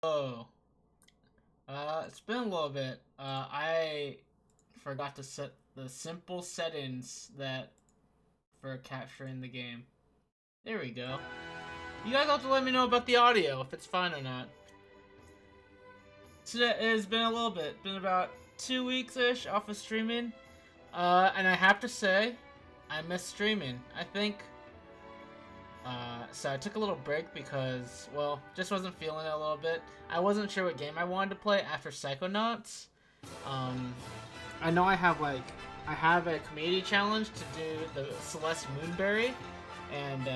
Oh, it's been a little bit. I forgot to set the simple settings that for capturing the game. There we go. You guys have to let me know about the audio, if it's fine or not. So it has been a little bit. Been about 2 weeks-ish off of streaming. And I have to say, I miss streaming. I think, so I took a little break because, well, just wasn't feeling it a little bit. I wasn't sure what game I wanted to play after Psychonauts. I know I have a community challenge to do the Celeste Moonberry, and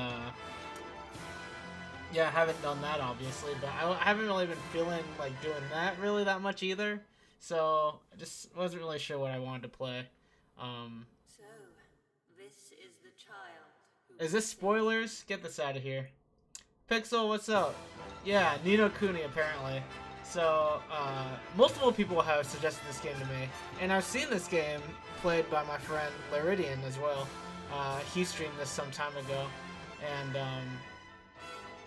yeah, I haven't done that obviously, but I haven't really been feeling like doing that really that much either. So I just wasn't really sure what I wanted to play. So, this is the child. Is this spoilers? Get this out of here. Pixel, what's up? Yeah, Nino Kuni apparently. So, multiple people have suggested this game to me, and I've seen this game played by my friend Laridian as well. He streamed this some time ago,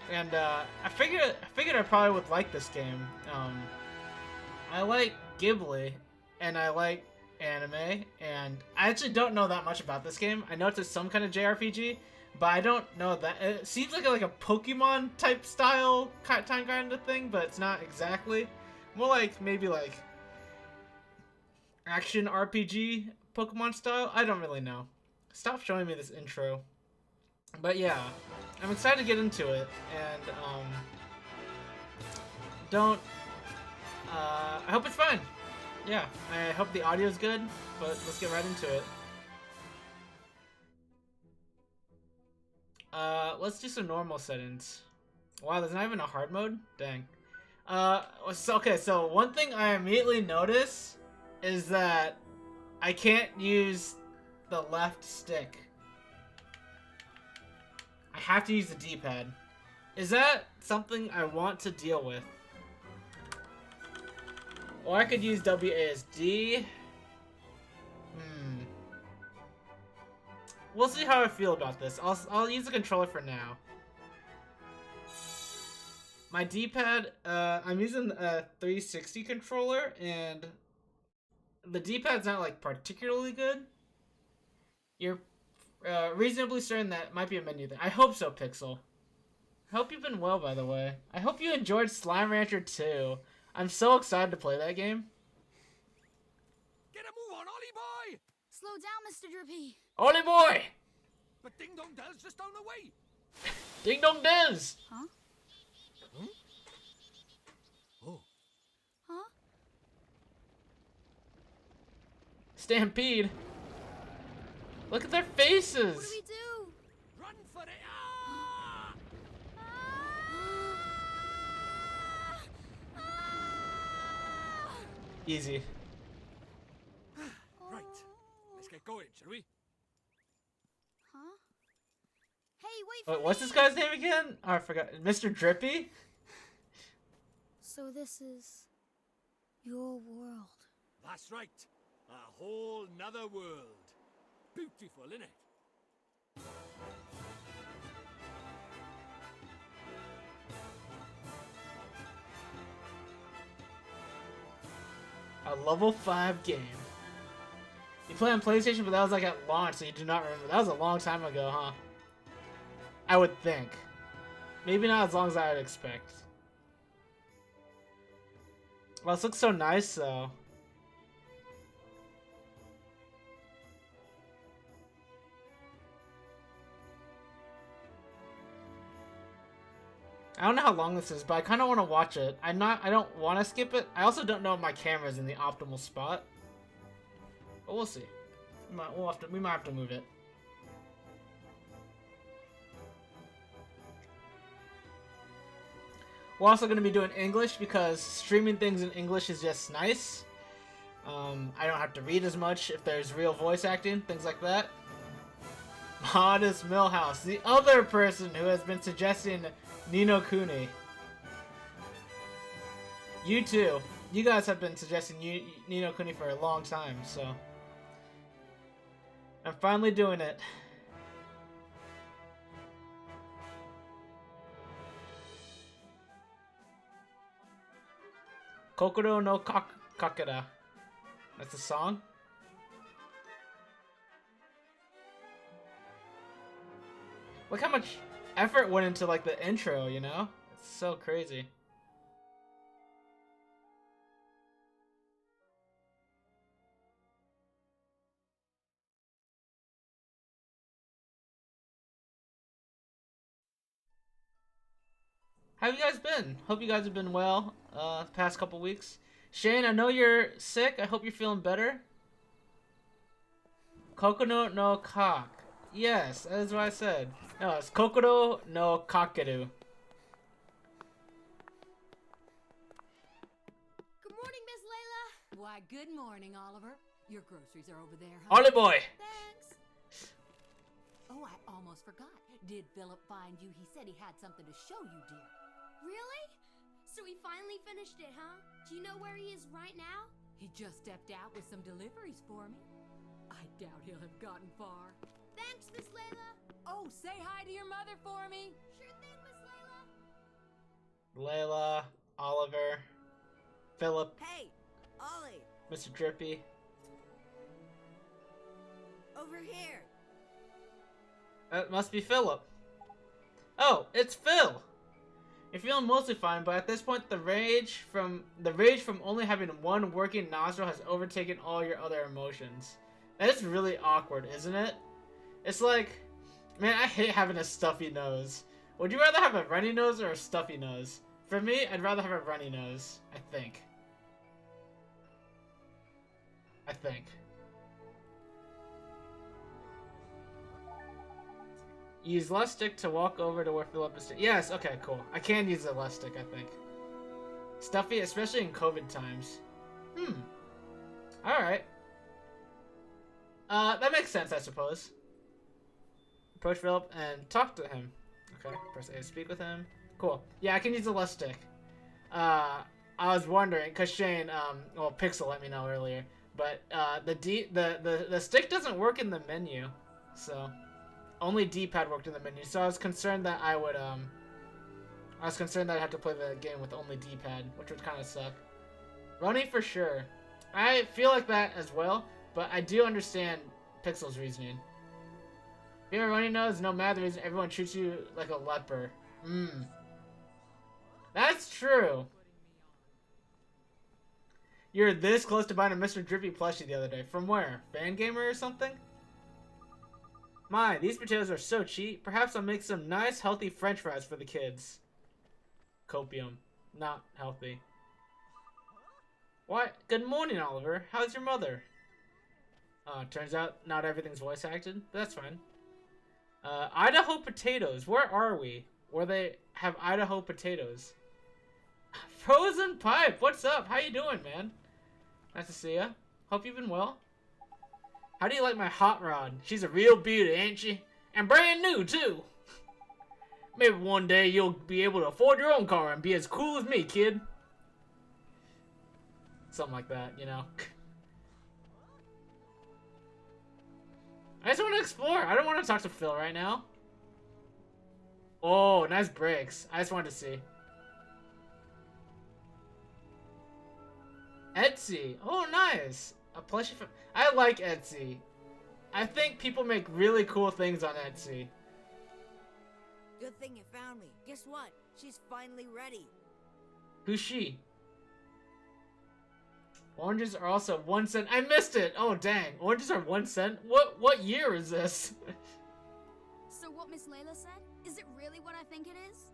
and I figured I probably would like this game. I like Ghibli, and I like anime, and I actually don't know that much about this game. I know it's some kind of JRPG, but I don't know that. It seems like a Pokemon type style time kind of thing, but it's not exactly. More like maybe like action RPG Pokemon style. I don't really know. Stop showing me this intro. But yeah, I'm excited to get into it, and don't. I hope it's fine. Yeah, I hope the audio's good, but let's get right into it. Let's do some normal settings. Wow, there's not even a hard mode? Dang. Okay, so one thing I immediately notice is that I can't use the left stick. I have to use the D-pad. Is that something I want to deal with? Or I could use WASD. We'll see how I feel about this. I'll use the controller for now. My D-pad, I'm using a 360 controller, and the D-pad's not like particularly good. You're reasonably certain that might be a menu thing. I hope so, Pixel. I hope you've been well, by the way. I hope you enjoyed Slime Rancher 2. I'm so excited to play that game. Get a move on, Ollie boy! Slow down, Mr. Drippy. Ollie boy! But Ding Dong Dell's just down the way. Ding Dong Diz! Huh? Huh? Oh. Huh? Stampede. Look at their faces! What do we do? Run for it! Ah! Easy. Right. Let's get going, shall we? Huh? Hey, wait for Wait, what's me! this guy's name again? Oh, I forgot. Mr. Drippy? So this is your world. That's right. A whole nother world. Beautiful, innit? A level 5 game. You play on PlayStation, but that was like at launch, so you do not remember. That was a long time ago, huh? I would think. Maybe not as long as I would expect. Well, this looks so nice, though. I don't know how long this is, but I kind of want to watch it. I don't want to skip it. I also don't know if my camera's in the optimal spot. But we'll see. We might have to move it. We're also going to be doing English because streaming things in English is just nice. I don't have to read as much if there's real voice acting, things like that. Modest Millhouse, the other person who has been suggesting Nino Kuni. You too. You guys have been suggesting Nino Kuni for a long time, so I'm finally doing it. Kokoro no Kakera. That's a song? Look how much effort went into like the intro, you know? It's so crazy. How have you guys been? Hope you guys have been well the past couple weeks. Shane, I know you're sick. I hope you're feeling better. Kokoro no Kak. Yes, that is what I said. No, it's Kokoro no Kakeru. Good morning, Miss Layla. Why, good morning, Oliver. Your groceries are over there, huh? Ollie boy! Thanks. Oh, I almost forgot. Did Philip find you? He said he had something to show you, dear. Really? So he finally finished it, huh? Do you know where he is right now? He just stepped out with some deliveries for me. I doubt he'll have gotten far. Thanks, Miss Layla. Oh, say hi to your mother for me. Sure thing, Miss Layla. Layla, Oliver, Philip, Hey, Ollie, Mr. Drippy. over here. That must be Philip. Oh, it's Phil! You're feeling mostly fine, but at this point the rage from only having one working nostril has overtaken all your other emotions. That is really awkward, isn't it? It's like, man, I hate having a stuffy nose. Would you rather have a runny nose or a stuffy nose? For me, I'd rather have a runny nose, I think. Use left stick to walk over to where Philip is. Yes, okay, cool. I can use the left stick, I think. Stuffy, especially in COVID times. Alright. That makes sense, I suppose. Approach Philip and talk to him. Okay, press A to speak with him. Cool. Yeah, I can use the left stick. I was wondering, cause Shane, well, Pixel let me know earlier, but the stick doesn't work in the menu, so only D-pad worked in the menu. So I was concerned that I'd have to play the game with only D-pad, which would kind of suck. Running for sure. I feel like that as well, but I do understand Pixel's reasoning. If you have a runny nose, no matter the reason, everyone treats you like a leper. That's true. You're this close to buying a Mr. Drippy plushie the other day. From where? Fangamer or something? My, these potatoes are so cheap. Perhaps I'll make some nice, healthy french fries for the kids. Copium. Not healthy. What? Good morning, Oliver. How's your mother? Turns out not everything's voice acted, but that's fine. Idaho potatoes. Where are we? Where they have Idaho potatoes? Frozen Pipe, what's up? How you doing, man? Nice to see ya. Hope you've been well. How do you like my hot rod? She's a real beauty, ain't she? And brand new, too. Maybe one day you'll be able to afford your own car and be as cool as me, kid. Something like that, you know. I just want to explore. I don't want to talk to Phil right now. Oh, nice brakes. I just wanted to see. Etsy. Oh, nice. A plushie. I like Etsy. I think people make really cool things on Etsy. Good thing you found me. Guess what? She's finally ready. Who's she? Oranges are also 1 cent. I missed it. Oh, dang. Oranges are 1 cent? What year is this? So what Miss Layla said? Is it really what I think it is?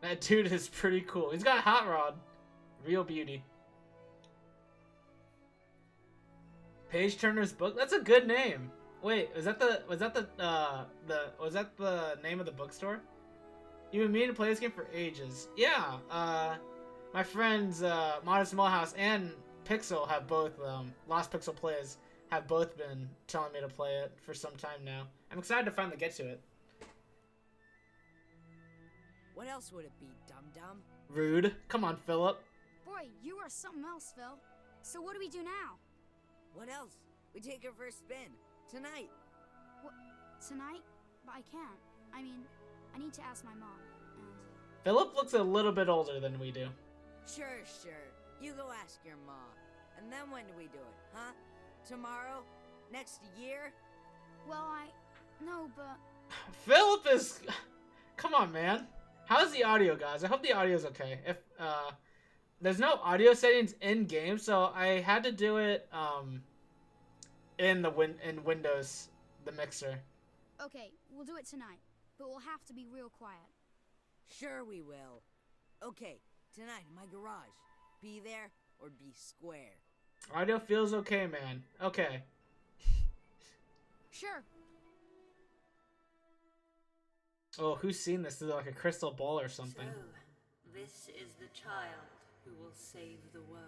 That dude is pretty cool. He's got a hot rod. Real beauty. Page Turner's Book. That's a good name. Wait, was that the name of the bookstore? You've been meaning to play this game for ages. Yeah. My friends Modest Small House and Pixel have both Lost Pixel Plays have both been telling me to play it for some time now. I'm excited to finally get to it. What else would it be, dum-dum? Rude. Come on, Philip. Boy, you are something else, Phil. So what do we do now? What else? We take her for a spin. Tonight. What? Tonight? But I can't. I mean, I need to ask my mom. And Philip looks a little bit older than we do. Sure. You go ask your mom. And then when do we do it, huh? Tomorrow? Next year? Well, no, but Philip is... Come on, man. How's the audio, guys? I hope the audio's okay. If, there's no audio settings in-game, so I had to do it, in Windows, the mixer. okay, we'll do it tonight. But we'll have to be real quiet. Sure we will. Okay, tonight in my garage. Be there or be square. Audio feels okay, man. Okay. Sure. Oh, who's seen this? Is it like a crystal ball or something? So, this is the child who will save the world.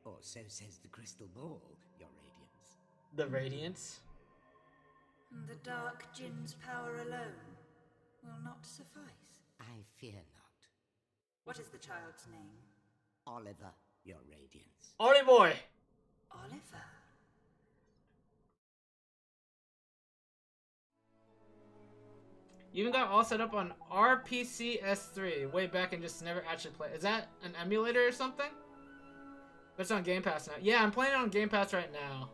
Or so says the crystal ball, your radiance. The Radiance? The dark Jinn's power alone will not suffice. I fear not. What is the child's name? Oliver, your radiance. Ollie boy! Oliver. You even got all set up on RPCS3 way back and just never actually played. Is that an emulator or something? But it's on Game Pass now. Yeah, I'm playing it on Game Pass right now.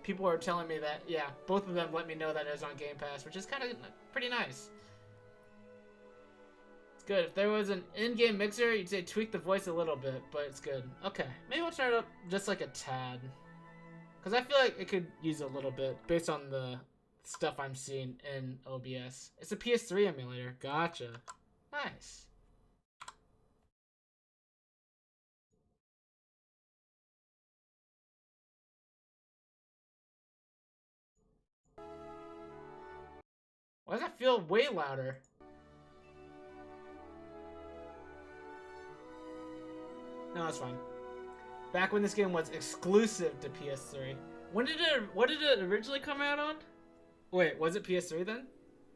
People are telling me that, yeah, both of them let me know that it was on Game Pass, which is kind of pretty nice. It's good. If there was an in-game mixer, you'd say tweak the voice a little bit, but it's good. Okay, maybe we'll turn it up just like a tad. Because I feel like it could use a little bit based on the stuff I'm seeing in OBS. It's a PS3 emulator. Gotcha. Nice. Why does that feel way louder? No, that's fine. Back when this game was exclusive to PS3. What did it originally come out on? Wait, was it PS3 then?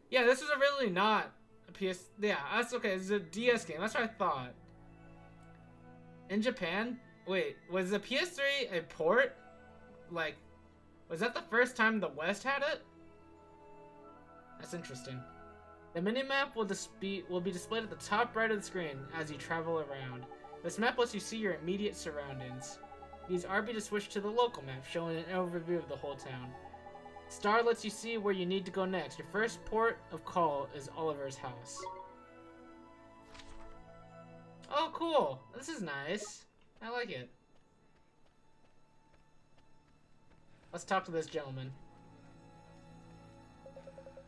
Yeah, this was originally not a PS... Yeah, that's okay. It's a DS game. That's what I thought. In Japan? Wait, was the PS3 a port? Like, was that the first time the West had it? That's interesting. The minimap will be displayed at the top right of the screen as you travel around. This map lets you see your immediate surroundings. Use RB to switch to the local map, showing an overview of the whole town. Star lets you see where you need to go next. Your first port of call is Oliver's house. Oh, cool. This is nice. I like it. Let's talk to this gentleman.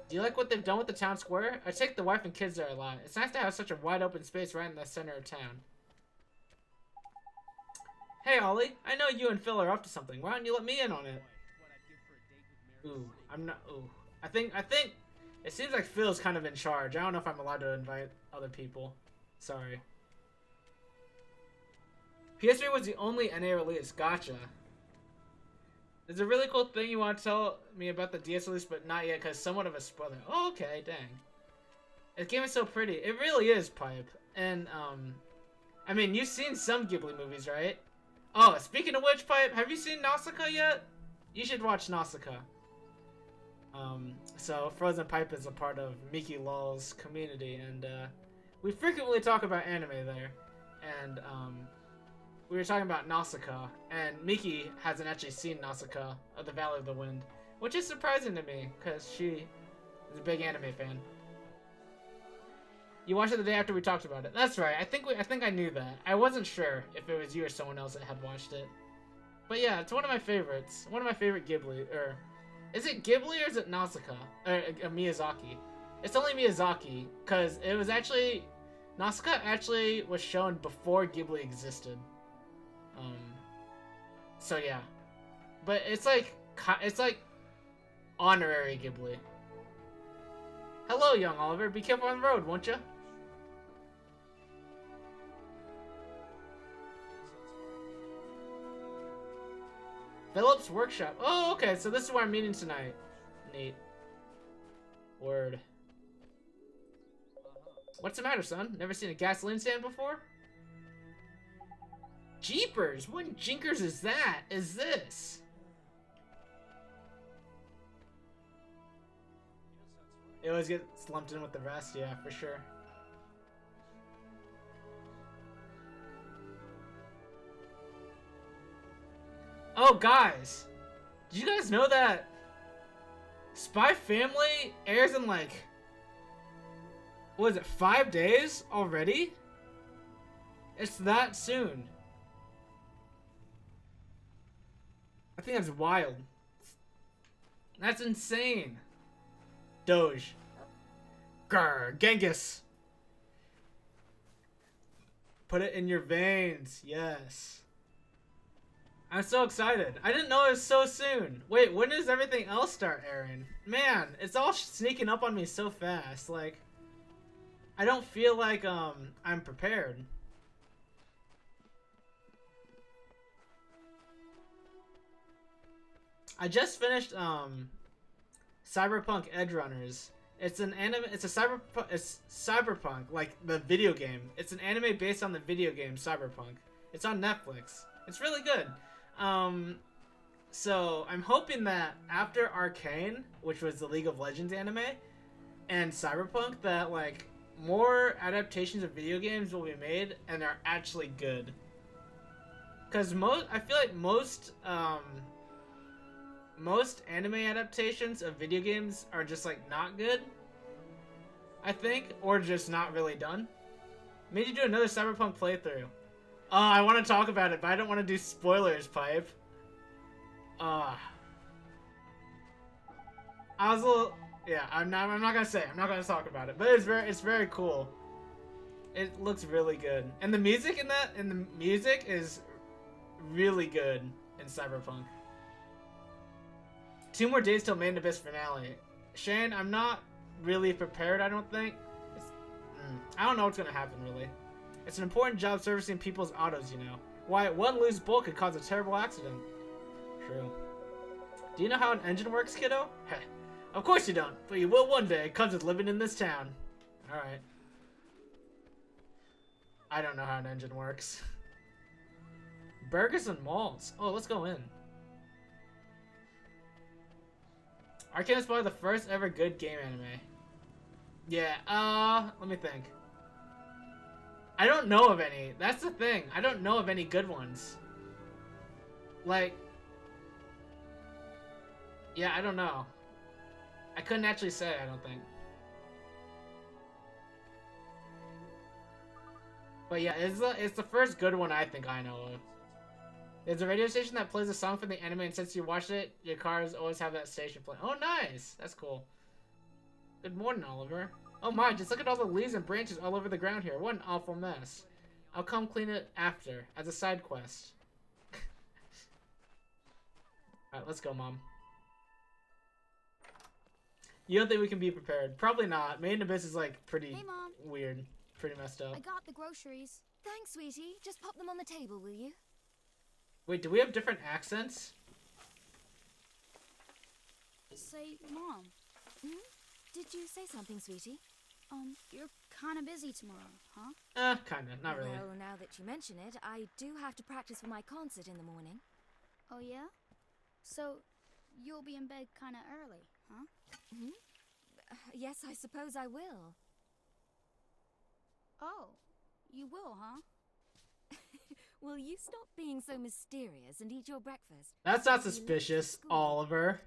Do you like what they've done with the town square? I take the wife and kids there a lot. It's nice to have such a wide open space right in the center of town. Hey, Ollie. I know you and Phil are up to something. Why don't you let me in on it? Ooh, I'm not. Ooh. I think it seems like Phil's kind of in charge. I don't know if I'm allowed to invite other people. Sorry. PS3 was the only NA release. Gotcha. There's a really cool thing you want to tell me about the DS release, but not yet, because somewhat of a spoiler. Oh, okay, dang. This game is so pretty. It really is, Pipe. And, I mean, you've seen some Ghibli movies, right? Oh, speaking of which, Pipe, have you seen Nausicaa yet? You should watch Nausicaa. So Frozen Pipe is a part of Miki Lol's community, and, we frequently talk about anime there. And, we were talking about Nausicaa, and Miki hasn't actually seen Nausicaa of the Valley of the Wind, which is surprising to me, because she is a big anime fan. You watched it the day after we talked about it. That's right. I think I knew that. I wasn't sure if it was you or someone else that had watched it. But yeah, it's one of my favorites. One of my favorite Ghibli, or is it Ghibli or is it Nausicaa? Or Miyazaki? It's only Miyazaki, because it was actually Nausicaa actually was shown before Ghibli existed. So yeah, but it's like honorary Ghibli. Hello, young Oliver. Be careful on the road, won't you? Philip's workshop. Oh, okay. So this is where I'm meeting tonight. Neat. Word. What's the matter, son? Never seen a gasoline stand before? Jeepers! What jinkers is that? Is this? It always gets lumped in with the rest, yeah, for sure. Oh, guys, did you guys know that Spy Family airs in like, what is it, 5 days already? It's that soon. I think that's wild. That's insane. Doge. Grr, Genghis. Put it in your veins. Yes. I'm so excited. I didn't know it was so soon. Wait, when does everything else start airing? Man, it's all sneaking up on me so fast. Like, I don't feel like I'm prepared. I just finished Cyberpunk Edge Runners. It's an anime. It's Cyberpunk, like the video game. It's an anime based on the video game Cyberpunk. It's on Netflix. It's really good. So I'm hoping that after Arcane, which was the League of Legends anime, and Cyberpunk, that like more adaptations of video games will be made and are actually good. Cause I feel like most anime adaptations of video games are just like not good, I think, or just not really done. Maybe do another Cyberpunk playthrough. I want to talk about it, but I don't want to do spoilers, Pipe. I was a little, yeah. I'm not gonna say. I'm not gonna talk about it, but it's very cool. It looks really good, and the music is really good in Cyberpunk. 2 more days till Main Abyss finale. Shane, I'm not really prepared, I don't think. I don't know what's gonna happen, really. It's an important job servicing people's autos, you know. Why, one loose bolt could cause a terrible accident. True. Do you know how an engine works, kiddo? Heh. Of course you don't, but you will one day. It comes with living in this town. Alright. I don't know how an engine works. Burgers and malts. Oh, let's go in. Arcane is probably the first ever good game anime. Yeah, let me think. I don't know of any. That's the thing. I don't know of any good ones. Like, yeah, I don't know. I couldn't actually say, I don't think. But yeah, it's the first good one I think I know of. There's a radio station that plays a song from the anime, and since you watched it, your cars always have that station playing. Oh, nice! That's cool. Good morning, Oliver. Oh my, just look at all the leaves and branches all over the ground here. What an awful mess. I'll come clean it after, as a side quest. Alright, let's go, Mom. You don't think we can be prepared? Probably not. Main in Abyss is like pretty Hey, Mom. weird. Pretty messed up. I got the groceries. Thanks, sweetie. Just pop them on the table, will you? Wait, do we have different accents? Say, Mom. Did you say something, sweetie? You're kind of busy tomorrow, huh? Kinda. Not really. Well, now that you mention it, I do have to practice for my concert in the morning. Oh, yeah? So, you'll be in bed kind of early, huh? Yes, I suppose I will. Oh, you will, huh? Will you stop being so mysterious and eat your breakfast? That's not suspicious, Oliver.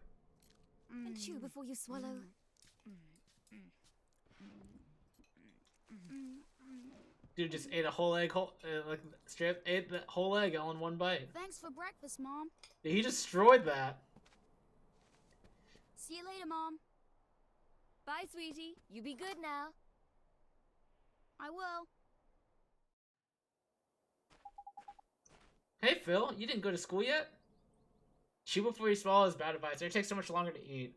And chew before you swallow. Dude just ate a whole egg, like straight up ate the whole egg all in one bite. Thanks for breakfast, Mom. Dude, he destroyed that. See you later, Mom. Bye, sweetie. You be good now. I will. Hey, Phil, you didn't go to school yet? Chew before you swallow is bad advice. It takes so much longer to eat.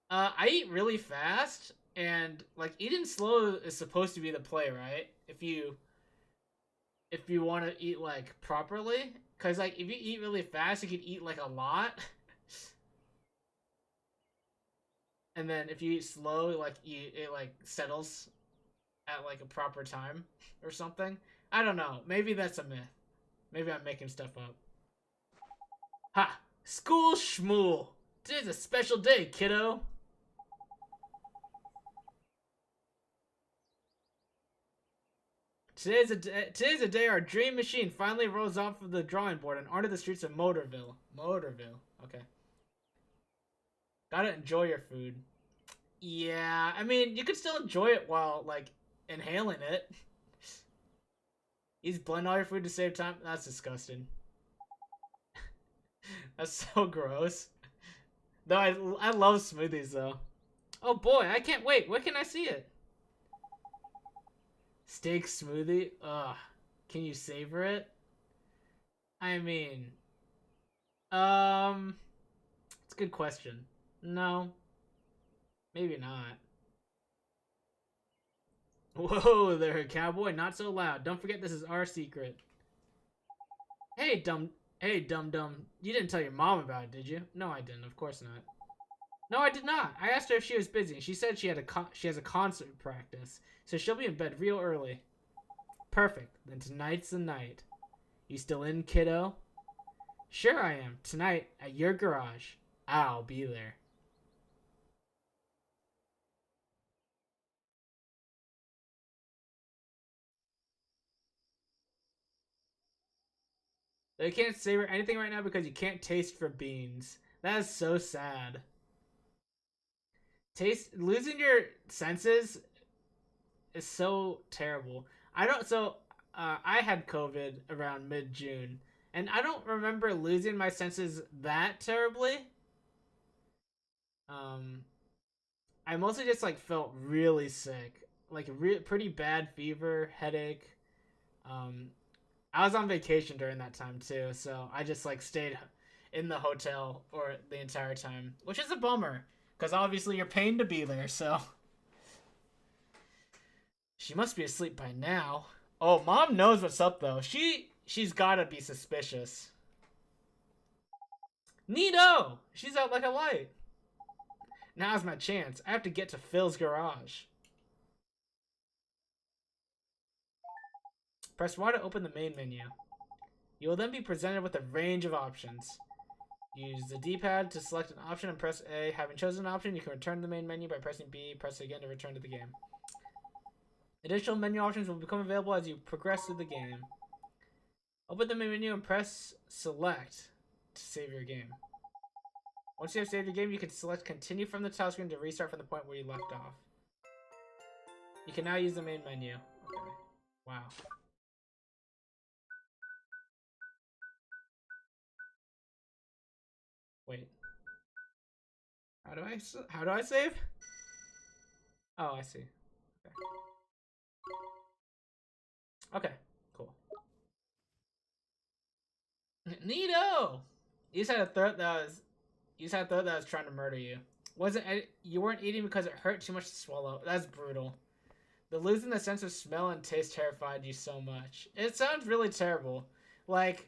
I eat really fast, and like eating slow is supposed to be the play, right? If you want to eat like properly, cause like if you eat really fast, you can eat like a lot, and then if you eat slow, like it like settles at like a proper time or something. I don't know. Maybe that's a myth. Maybe I'm making stuff up. Ha! School schmool! Today's a special day, kiddo! Today's a day our dream machine finally rolls off of the drawing board and onto the streets of Motorville. Motorville. Okay. Gotta enjoy your food. Yeah, I mean, you can still enjoy it while, like, inhaling it. You just blend all your food to save time? That's disgusting. That's so gross. No, I love smoothies, though. Oh boy, I can't wait. When can I see it? Steak smoothie? Ugh. Can you savor it? I mean... It's a good question. No. Maybe not. Whoa there, cowboy. Not so loud. Don't forget this is our secret. Hey, dumb... Hey, dum-dum. You didn't tell your mom about it, did you? No, I didn't. Of course not. No, I did not. I asked her if she was busy. She said she has a concert practice, so she'll be in bed real early. Perfect. Then tonight's the night. You still in, kiddo? Sure I am. Tonight, at your garage. I'll be there. You can't savor anything right now because you can't taste for beans. That is so sad. Losing your senses is so terrible. I had COVID around mid-June, and I don't remember losing my senses that terribly. I mostly just like felt really sick, like pretty bad fever, headache. I was on vacation during that time too, so I just like stayed in the hotel or the entire time, which is a bummer because obviously you're paying to be there. So she must be asleep by now. Oh, mom knows what's up though. She's gotta be suspicious. Neato! She's out like a light. Now's my chance. I have to get to Phil's garage. Press Y to open the main menu. You will then be presented with a range of options. Use the D-pad to select an option and press A. Having chosen an option, you can return to the main menu by pressing B. Press it again to return to the game. Additional menu options will become available as you progress through the game. Open the main menu and press Select to save your game. Once you have saved your game, you can select Continue from the title screen to restart from the point where you left off. You can now use the main menu. Okay. Wow. Wait. How do I save? Oh, I see. Okay. Okay, cool. Neato! You just had a throat that was trying to murder you. You weren't eating because it hurt too much to swallow. That's brutal. The losing the sense of smell and taste terrified you so much. It sounds really terrible. Like,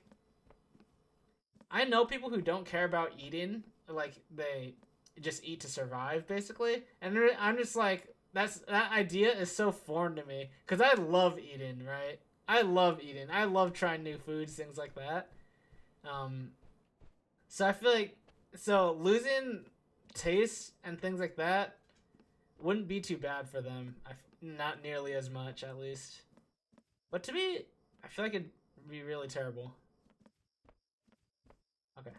I know people who don't care about eating. Like, they just eat to survive, basically. And I'm just like, that idea is so foreign to me. Because I love eating, right? I love eating. I love trying new foods, things like that. So I feel like, losing taste and things like that wouldn't be too bad for them. Not nearly as much, at least. But to me, I feel like it'd be really terrible. Okay,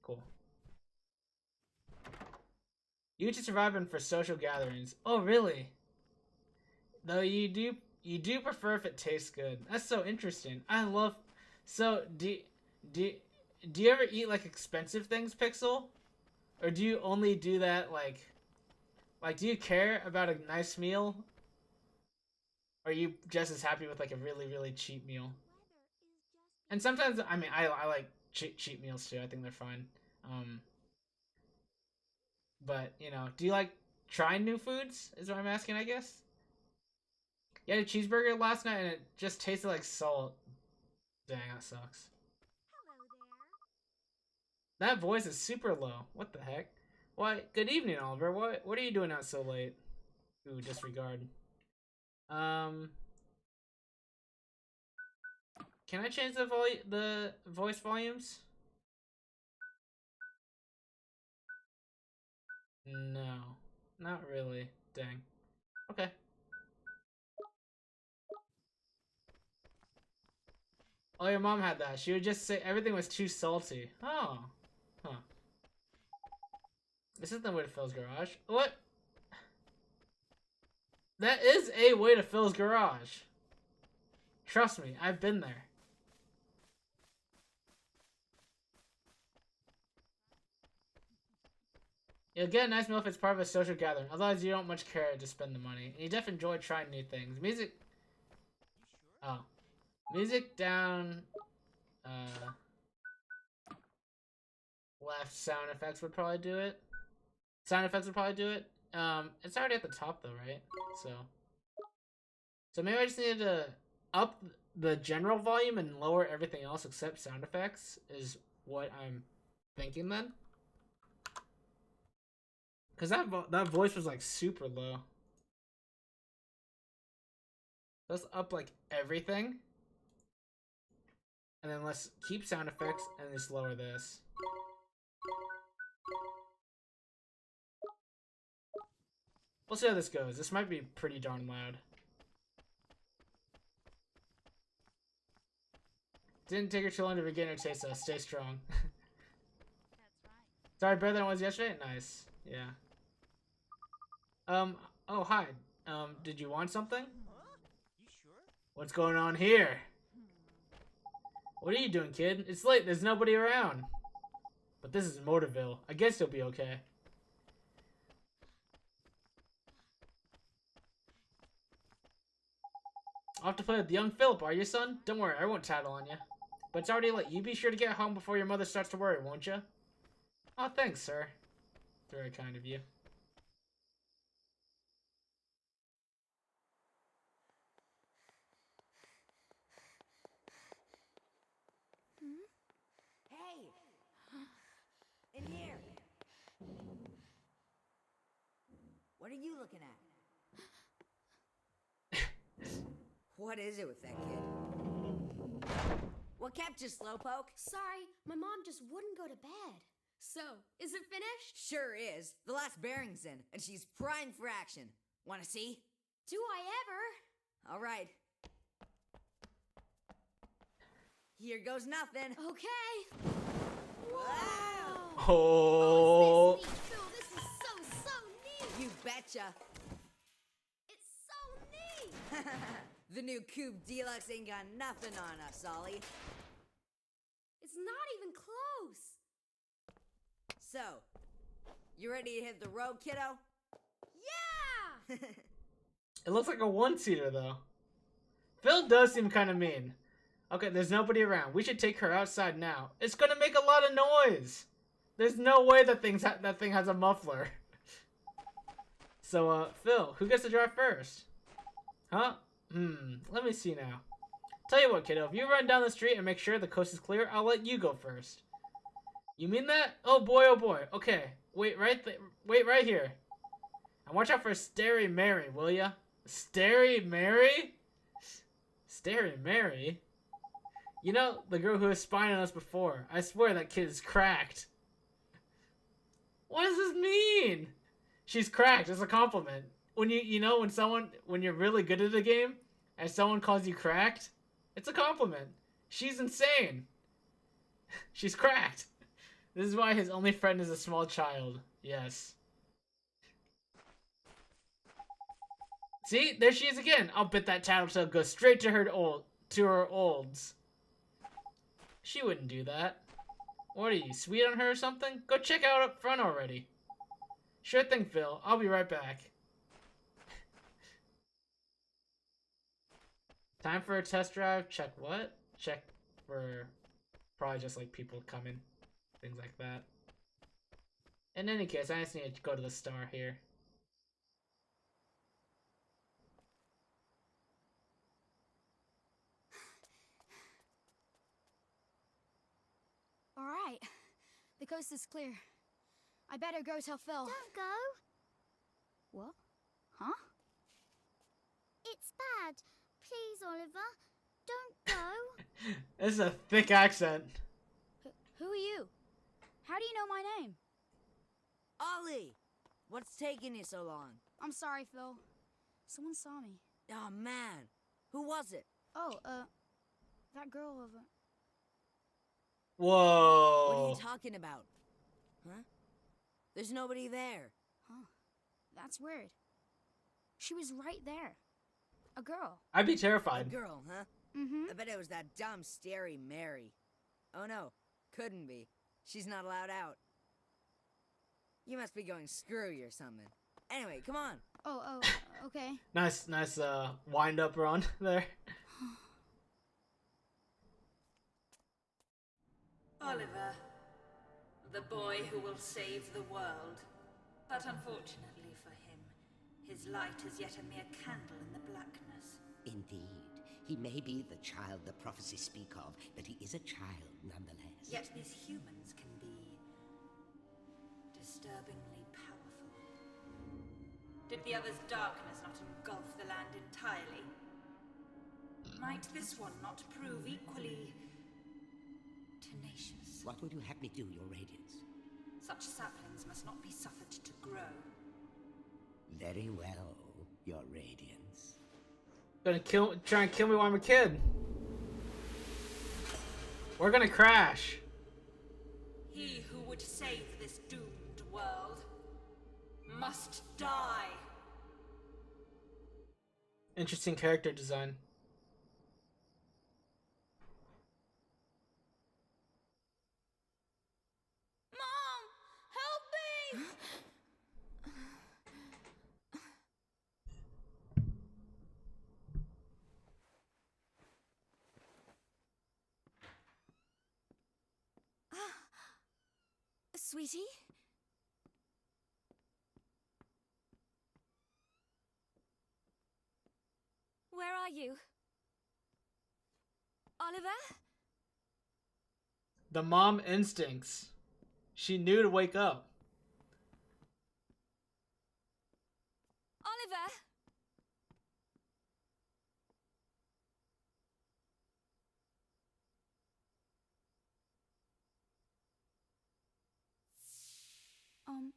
cool. You get to survive for social gatherings. Oh, really? Though you do prefer if it tastes good. That's so interesting. I love. So do you ever eat like expensive things, Pixel? Or do you only do that like do you care about a nice meal? Or are you just as happy with like a really, really cheap meal? And sometimes, I mean, I like cheap meals too. I think they're fine. But, you know, do you like trying new foods? Is what I'm asking, I guess. You had a cheeseburger last night and it just tasted like salt. Dang, that sucks. That voice is super low. What the heck? Why, good evening, Oliver. What are you doing out so late? Ooh, disregard. Can I change the voice volumes? No, not really. Dang. Okay. Oh, your mom had that. She would just say everything was too salty. Oh. Huh. This isn't the way to Phil's garage. What? That is a way to Phil's garage. Trust me, I've been there. You'll get a nice meal if it's part of a social gathering. Otherwise, you don't much care to spend the money. And you definitely enjoy trying new things. Music... Oh. Music down... left sound effects would probably do it. Sound effects would probably do it. It's already at the top though, right? So maybe I just needed to up the general volume and lower everything else except sound effects is what I'm thinking then. Cause that voice was like super low. Let's up like everything. And then let's keep sound effects and just lower this. We'll see how this goes. This might be pretty darn loud. Didn't take her too long to regain her taste, so stay strong. That's right. Sorry, better than it was yesterday? Nice. Yeah. Oh, hi. Did you want something? You sure? What's going on here? What are you doing, kid? It's late, there's nobody around. But this is Motorville. I guess you'll be okay. Off to play with young Philip, are you, son? Don't worry, I won't tattle on you. But it's already late. You be sure to get home before your mother starts to worry, won't you? Oh, thanks, sir. Very kind of you. Hey! In here! What are you looking at? What is it with that kid? What kept you, Slowpoke? Sorry, my mom just wouldn't go to bed. So, is it finished? Sure is. The last bearing's in, and she's primed for action. Wanna see? Do I ever? All right. Here goes nothing. Okay. Wow! Oh. This is neat, Phil. This is so neat. You betcha. It's so neat. The new Coupe Deluxe ain't got nothing on us, Ollie. It's not even close. So, you ready to hit the road, kiddo? Yeah. It looks like a one-seater, though. Phil does seem kind of mean. Okay, there's nobody around. We should take her outside now. It's gonna make a lot of noise. There's no way that thing has a muffler. So, Phil, who gets to drive first? Huh? Let me see now. Tell you what, kiddo, if you run down the street and make sure the coast is clear, I'll let you go first. You mean that? Oh boy, oh boy. Okay, wait right here. And watch out for Starry Mary, will ya? Starry Mary? Starry Mary? You know, the girl who was spying on us before. I swear that kid is cracked. What does this mean? She's cracked. It's a compliment. When when you're really good at a game and someone calls you cracked, it's a compliment. She's insane. She's cracked. This is why his only friend is a small child. Yes. See? There she is again. I'll bet that tattletale goes straight to her olds. She wouldn't do that. What are you, sweet on her or something? Go check out up front already. Sure thing, Phil. I'll be right back. Time for a test drive. Check what? Check for probably just like people coming. Things like that. In any case, I just need to go to the star here. All right. The coast is clear. I better go tell Phil. Don't go. What? Huh? It's bad. Please, Oliver. Don't go. This is a thick accent. Who are you? How do you know my name? Ollie! What's taking you so long? I'm sorry, Phil. Someone saw me. Oh, man. Who was it? Oh, that girl over. Whoa. What are you talking about? Huh? There's nobody there. Huh. That's weird. She was right there. A girl. I'd be A terrified. girl, huh? Mm-hmm. I bet it was that dumb, scary Mary. Oh no, couldn't be. She's not allowed out. You must be going screwy or something. Anyway, come on. Oh, okay. Nice wind up run there. Oliver, the boy who will save the world. But unfortunately for him, his light is yet a mere candle in the blackness. Indeed. He may be the child the prophecies speak of, but he is a child nonetheless. Yet these humans can be disturbingly powerful. Did the other's darkness not engulf the land entirely? Might this one not prove equally tenacious? What would you have me do, Your Radiance? Such saplings must not be suffered to grow. Very well, Your Radiance. Gonna try and kill me while I'm a kid. We're gonna crash. He who would save this doomed world must die. Interesting character design. Mom! Help me! Sweetie? Where are you? Oliver? The mom instincts. She knew to wake up. Oliver?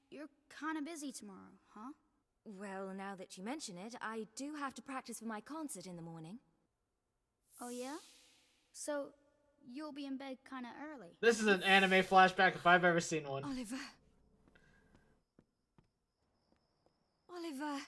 You're kind of busy tomorrow, huh? Well, now that you mention it, I do have to practice for my concert in the morning. Oh, yeah? So, you'll be in bed kind of early. This is an anime flashback if I've ever seen one. Oliver. Oliver.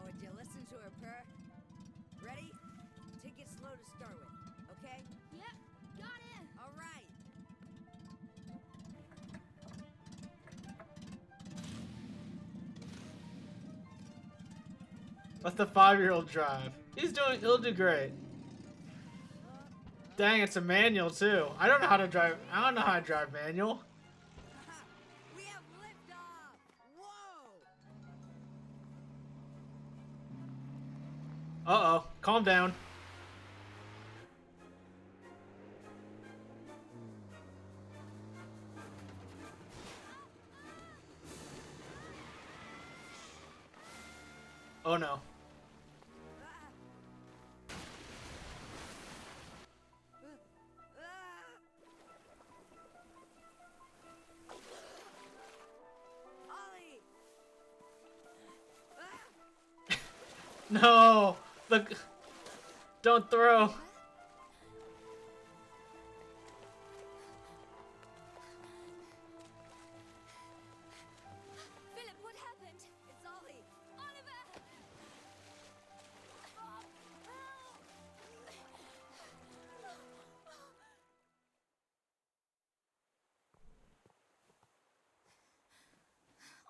Would you listen to her purr? Ready? Take it slow to start with, okay? Yep, got it. All right. Let the 5-year-old drive. He'll do great. Dang, it's a manual too. I don't know how to drive manual. We have liftoff! Whoa! Uh-oh. Calm down. Oh no. Ollie! No! Don't throw. Philip, what happened? It's Ollie! Oliver!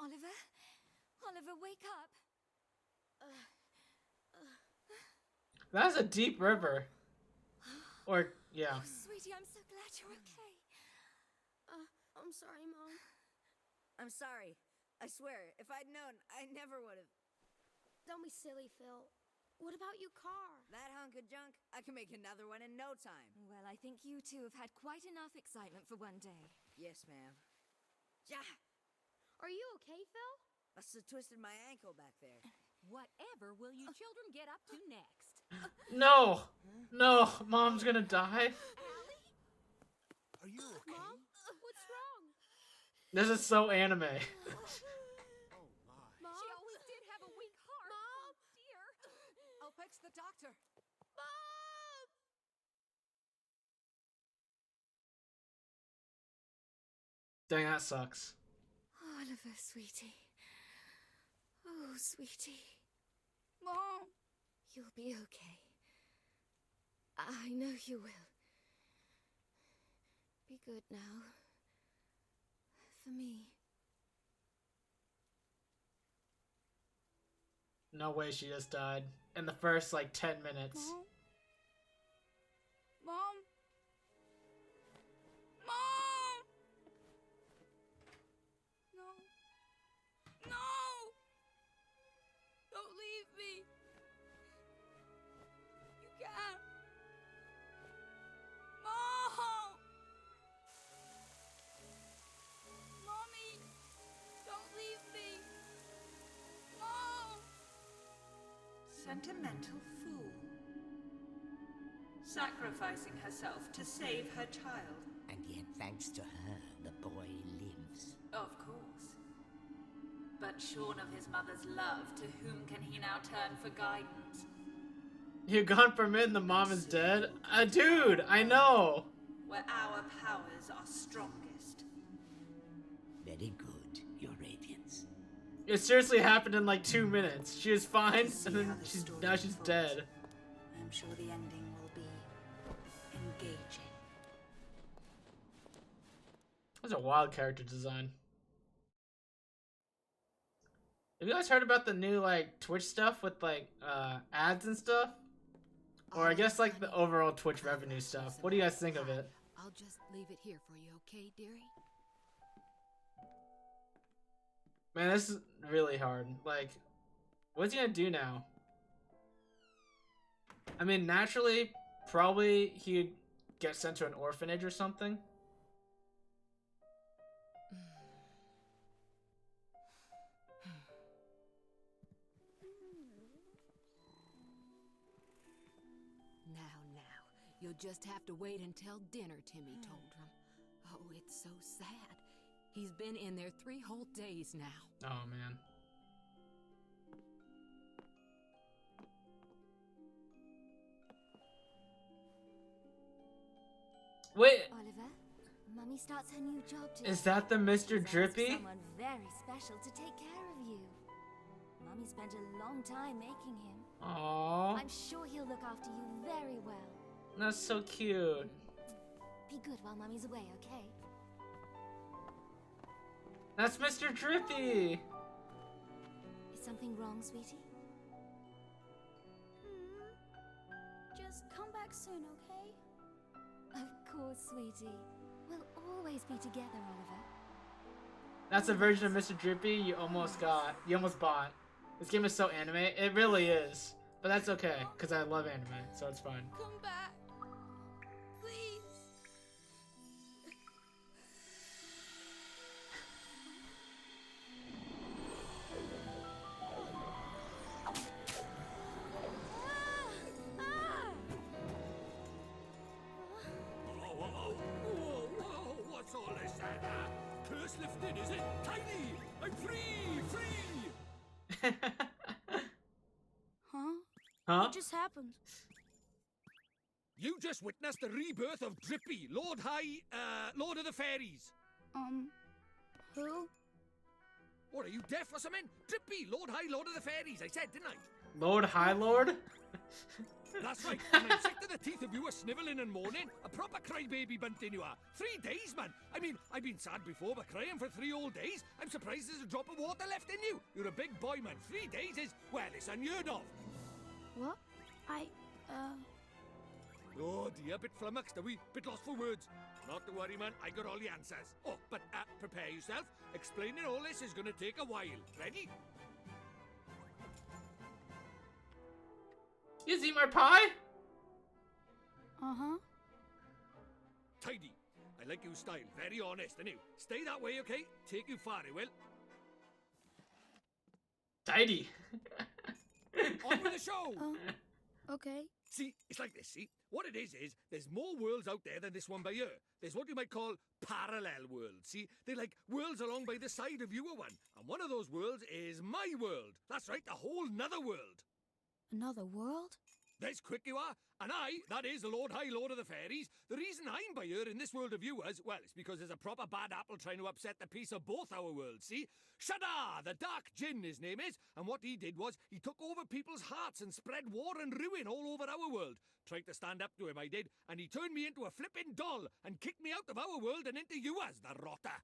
Oliver? Oliver, wake up! That's a deep river. Or, yeah. Oh, sweetie, I'm so glad you're okay. I'm sorry, Mom. I'm sorry. I swear, if I'd known, I never would have. Don't be silly, Phil. What about your car? That hunk of junk, I can make another one in no time. Well, I think you two have had quite enough excitement for one day. Yes, ma'am. Ja! Are you okay, Phil? Must have twisted my ankle back there. Whatever will you children get up to next? No! No! Mom's gonna die? Are you okay? Mom? What's wrong? This is so anime. Oh my. Mom? She always did have a weak heart. Mom? Oh, dear. I'll fetch the doctor. Mom! Dang, that sucks. Oliver, sweetie. Oh, sweetie. Mom! You'll be okay. I know you will. Be good now. For me. No way she just died. In the first, like, 10 minutes. Mom? Mom? Mom! No. No! Don't leave me. You can't. Mom! Mommy! Don't leave me. Mom! Sentimental fool. Sacrificing herself to save her child. And yet, thanks to her, the boy lives. Of course. But shorn of his mother's love, to whom can he now turn for guidance? You gone from it and the mom is dead? Dude, I know! Where our powers are strongest. Very good, Your Radiance. It seriously happened in like 2 minutes. She was fine, See and then how the story now she's unfolds. dead. I'm sure the ending will be engaging. That's a wild character design. Have you guys heard about the new like Twitch stuff with like ads and stuff? Or I guess like the overall Twitch revenue stuff. What do you guys think of it? I'll just leave it here for you, okay, dearie? Man, this is really hard. Like, what's he gonna do now? I mean, naturally, probably he'd get sent to an orphanage or something. Now, you'll just have to wait until dinner, Timmy told him. Oh, it's so sad. He's been in there 3 whole days now. Oh, man. Wait, Oliver, Mummy starts her new job today. is that the Mr. She's asked Drippy? Someone very special to take care of you. Mummy spent a long time making him. Aww, I'm sure he'll look after you very well. that's so cute. Be good while Mummy's away, okay? That's Mr. Drippy! Is something wrong, sweetie? Just come back soon, okay? Of course, sweetie. We'll always be together, Oliver. That's a version of Mr. Drippy you almost got. You almost bought. This game is so anime. It really is. But that's okay, because I love anime, so it's fine. Come back. Please. Whoa, what's all this? Curse lifted, is it? Tiny! I'm free! Free! Huh? Huh? What just happened? You just witnessed the rebirth of Drippy, Lord of the Fairies. Who? What, are you deaf or something? Drippy, Lord of the Fairies, I said, didn't I? Lord High Lord? That's right, and I'm sick to the teeth of you a snivelling and moaning. A proper crybaby bunting you are. 3 days, man. I mean, I've been sad before, but crying for 3 whole days? I'm surprised there's a drop of water left in you. You're a big boy, man. 3 days is, well, it's unheard of. What? Oh dear, bit flummoxed, are we? Bit lost for words. Not to worry, man, I got all the answers. Oh, but prepare yourself. Explaining all this is gonna take a while. Ready? You eat my pie? Uh-huh. Tidy. I like your style. Very honest, and you. Stay that way, okay? Take you far, it will. Tidy. On with the show! Okay. See, it's like this, see? What it is there's more worlds out there than this one by here. There's what you might call parallel worlds, see? They're like worlds along by the side of your one. And one of those worlds is my world. That's right, a whole nother world. Another world? There's quick you are. And I, that is the Lord High Lord of the Fairies, the reason I'm by here in this world of yours, well, it's because there's a proper bad apple trying to upset the peace of both our worlds, see? Shadar, the Dark Djinn, his name is, and what he did was he took over people's hearts and spread war and ruin all over our world. Tried to stand up to him, I did, and he turned me into a flippin' doll and kicked me out of our world and into yours, the rotter.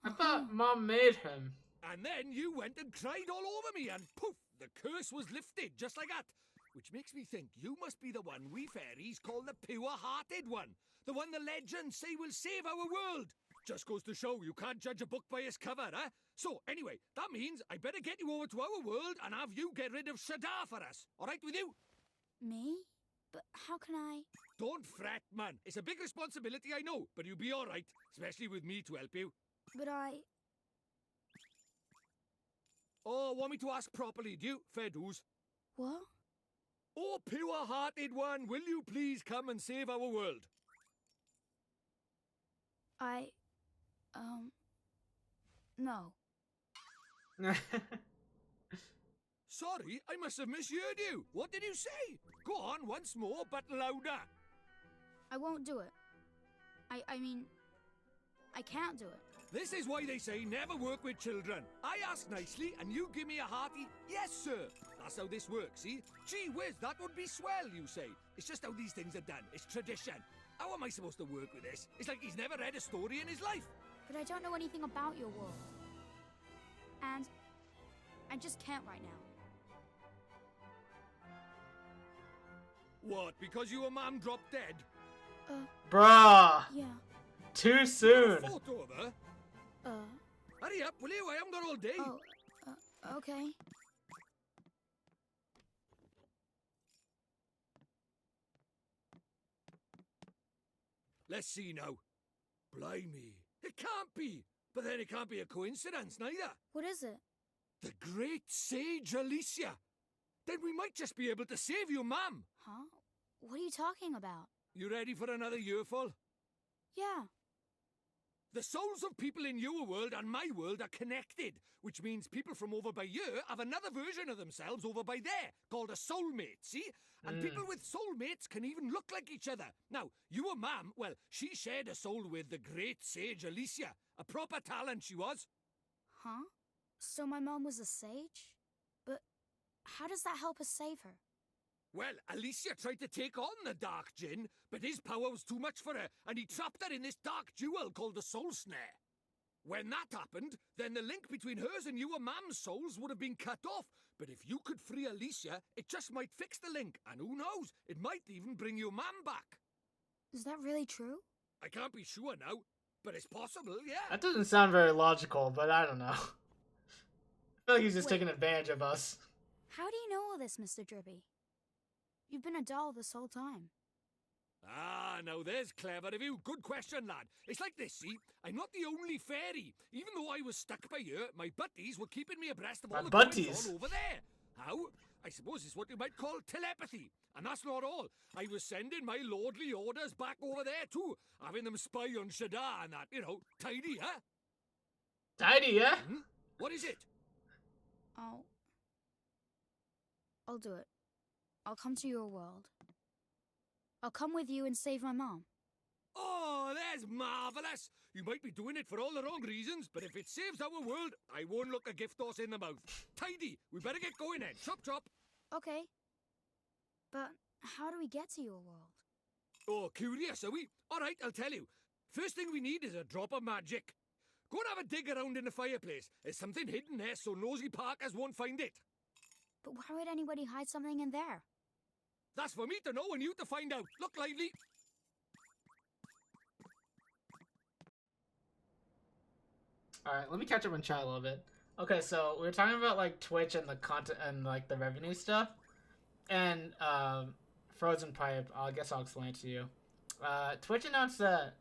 I thought Mom made him. And then you went and cried all over me, and poof, the curse was lifted, just like that. Which makes me think you must be the one we fairies call the pure-hearted one. The one the legends say will save our world. Just goes to show you can't judge a book by its cover, eh? So, anyway, that means I better get you over to our world and have you get rid of Shadar for us. All right with you? Me? But how can I? Don't fret, man. It's a big responsibility, I know, but you'll be all right, especially with me to help you. But I... Oh, want me to ask properly, do you? Fair dues. What? Oh, pure-hearted one, will you please come and save our world? No. Sorry, I must have misheard you. What did you say? Go on once more, but louder. I won't do it. I mean, I can't do it. This is why they say never work with children. I ask nicely, and you give me a hearty, yes, sir. That's how this works, see? Gee whiz, that would be swell, you say. It's just how these things are done. It's tradition. How am I supposed to work with this? It's like he's never read a story in his life. But I don't know anything about your world. And I just can't right now. What, because your mom dropped dead? Bruh. Yeah. Too soon. A photo of her? Hurry up, will you? I haven't got all day. Okay. Let's see now. Blimey. It can't be. But then it can't be a coincidence, neither. What is it? The great sage Alicia. Then we might just be able to save you, ma'am. Huh? What are you talking about? You ready for another earful? Yeah. The souls of people in your world and my world are connected, which means people from over by here have another version of themselves over by there, called a soulmate, see? And people with soulmates can even look like each other. Now, your mum, well, she shared a soul with the great sage Alicia. A proper talent she was. Huh? So my mom was a sage? But how does that help us save her? Well, Alicia tried to take on the Dark Djinn, but his power was too much for her, and he trapped her in this dark jewel called the Soul Snare. When that happened, then the link between hers and your mam's souls would have been cut off. But if you could free Alicia, it just might fix the link, and who knows, it might even bring your mam back. Is that really true? I can't be sure now, but it's possible, yeah. That doesn't sound very logical, but I don't know. I feel like he's just taking advantage of us. How do you know all this, Mr. Drippy? You've been a doll this whole time. Ah, now there's clever of you. Good question, lad. It's like this, see? I'm not the only fairy. Even though I was stuck by here, my buddies were keeping me abreast of all the goings on over there. How? I suppose it's what you might call telepathy. And that's not all. I was sending my lordly orders back over there too, having them spy on Shadar and that, you know, tidy, huh? Tidy, yeah? What is it? I'll do it. I'll come to your world. I'll come with you and save my mom. Oh, that's marvellous! You might be doing it for all the wrong reasons, but if it saves our world, I won't look a gift horse in the mouth. Tidy! We better get going then. Chop chop! Okay. But how do we get to your world? Oh, curious, are we? Alright, I'll tell you. First thing we need is a drop of magic. Go and have a dig around in the fireplace. There's something hidden there so nosy Parkers won't find it. But why would anybody hide something in there? That's for me to know and you to find out. Look lively. Alright, let me catch up on chat a little bit. Okay, so we were talking about like Twitch and the content and like the revenue stuff. And Frozen Pipe, I guess I'll explain it to you. Twitch announced that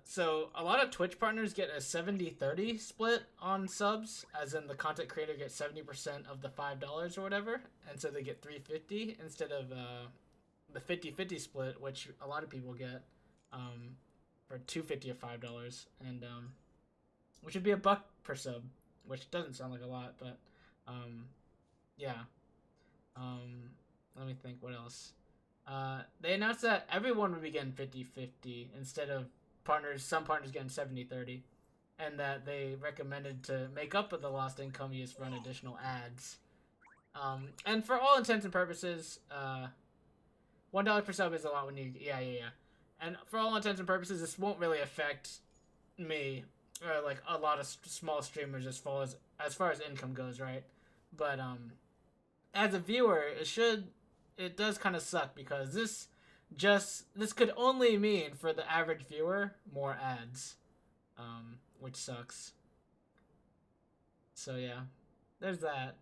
so a lot of Twitch partners get a 70-30 split on subs, as in the content creator gets 70% of the $5 or whatever, and so they get 350 instead of the 50-50 split, which a lot of people get for 250 or $5, and which would be $1 per sub, which doesn't sound like a lot, but yeah. Let me think what else. They announced that everyone would be getting 50-50 instead of some partners getting 70-30, and that they recommended to make up for the lost income, you just run additional ads. And for all intents and purposes, $1 per sub is a lot when you, yeah. And for all intents and purposes, this won't really affect me or like a lot of small streamers as far as income goes, right? But as a viewer, it does kind of suck, because this could only mean for the average viewer more ads, which sucks. So yeah, there's that.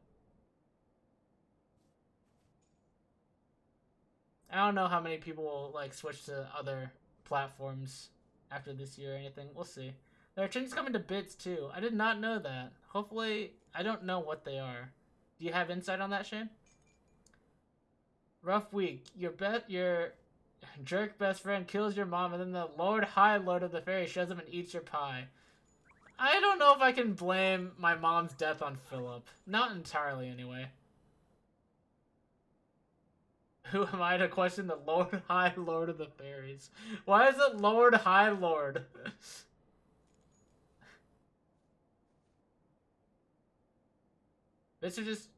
I don't know how many people will like switch to other platforms after this year or anything. We'll see. There are changes coming to bits too. I did not know that. Hopefully, I don't know what they are. Do you have insight on that, Shane? Rough week. Your jerk best friend kills your mom, and then the High Lord of the Fairy shows up and eats your pie. I don't know if I can blame my mom's death on Philip. Not entirely, anyway. Who am I to question the High Lord of the Fairies? Why is it High Lord? Bits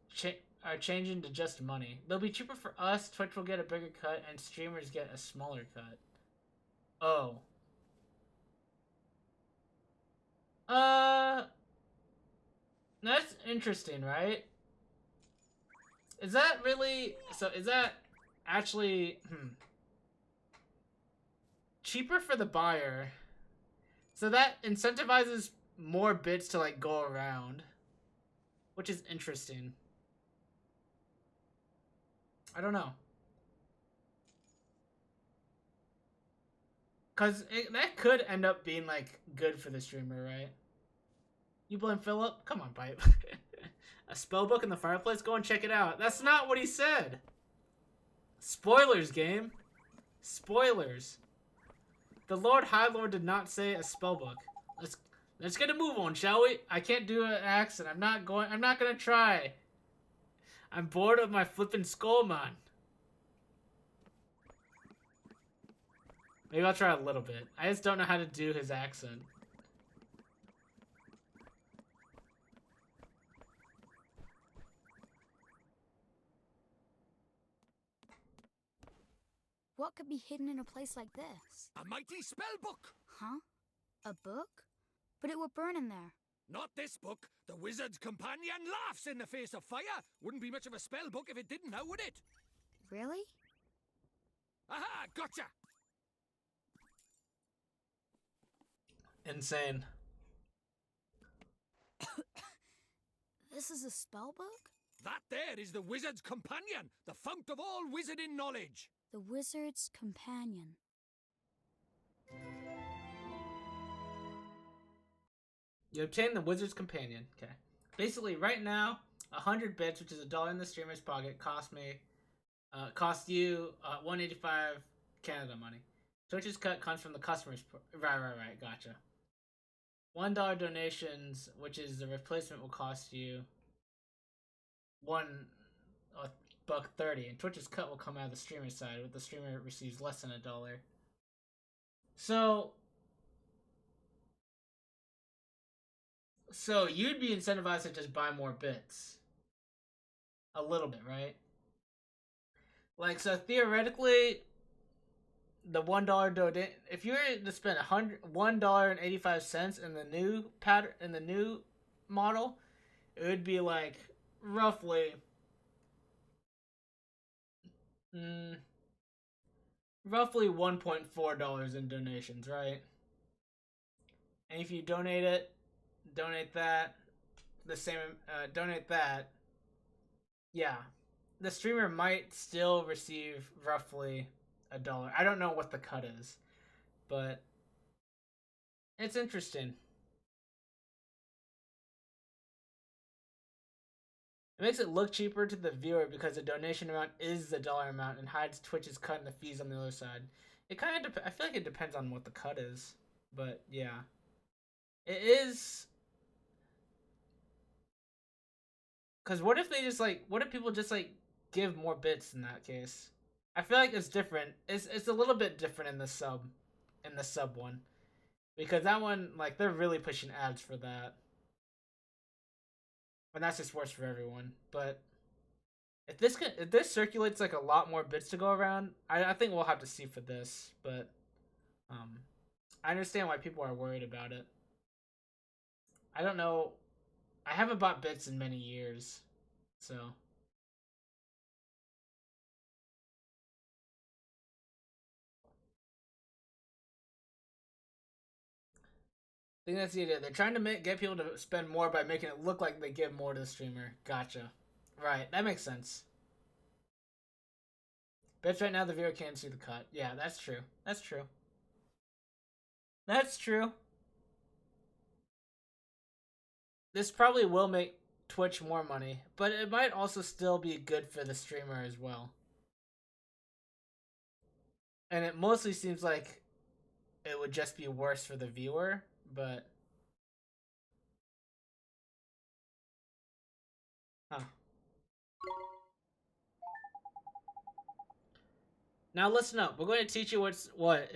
are changing to just money. They'll be cheaper for us, Twitch will get a bigger cut, and streamers get a smaller cut. Oh. That's interesting, right? Is that really... So, is that actually... cheaper for the buyer? So that incentivizes more bits to, like, go around. Which is interesting. I don't know. Because that could end up being, like, good for the streamer, right? You blame Philip? Come on, Pipe. A spellbook in the fireplace? Go and check it out. That's not what he said. Spoilers, game. Spoilers. The High Lord did not say a spellbook. Let's get a move on, shall we? I can't do an accent. I'm not gonna try. I'm bored of my flippin' skull, man. Maybe I'll try a little bit. I just don't know how to do his accent. What could be hidden in a place like this? A mighty spell book! Huh? A book? But it would burn in there. Not this book. The wizard's companion laughs in the face of fire. Wouldn't be much of a spell book if it didn't, now would it? Really? Aha! Gotcha! Insane. This is a spell book? That there is the wizard's companion, the fount of all wizarding knowledge. The wizard's companion. You obtain the wizard's companion. Okay. Basically, right now, 100 bits, which is $1 in the streamer's pocket, cost you 185 Canada money. Twitch's cut comes from the customer's. Right. Gotcha. $1 donations, which is the replacement, will cost you $1.30, and Twitch's cut will come out of the streamer's side, but the streamer receives less than $1. So you'd be incentivized to just buy more bits. A little bit, right? Like, so theoretically, the $1 donate, if you were to spend $1.85 in the new pattern, in the new model, it would be like roughly $1.4 in donations, right? And if you donate that, donate that, yeah, the streamer might still receive roughly $1. I don't know what the cut is, but It's interesting. It makes it look cheaper to the viewer because the donation amount is the dollar amount and hides Twitch's cut and the fees on the other side. It kind of I feel like it depends on what the cut is, but yeah. It is. Because what if they just like, what if people just like give more bits in that case? I feel like it's different. It's a little bit different in the sub one. Because that one, like, they're really pushing ads for that. And that's just worse for everyone. But if this circulates like a lot more bits to go around, I think we'll have to see for this. But I understand why people are worried about it. I don't know. I haven't bought bits in many years, so. I think that's the idea. They're trying to get people to spend more by making it look like they give more to the streamer. Gotcha. Right, that makes sense. Bits right now, the viewer can't see the cut. Yeah, that's true. That's true. That's true. This probably will make Twitch more money, but it might also still be good for the streamer as well. And it mostly seems like it would just be worse for the viewer, but... Huh. Now listen up. We're going to teach you what's what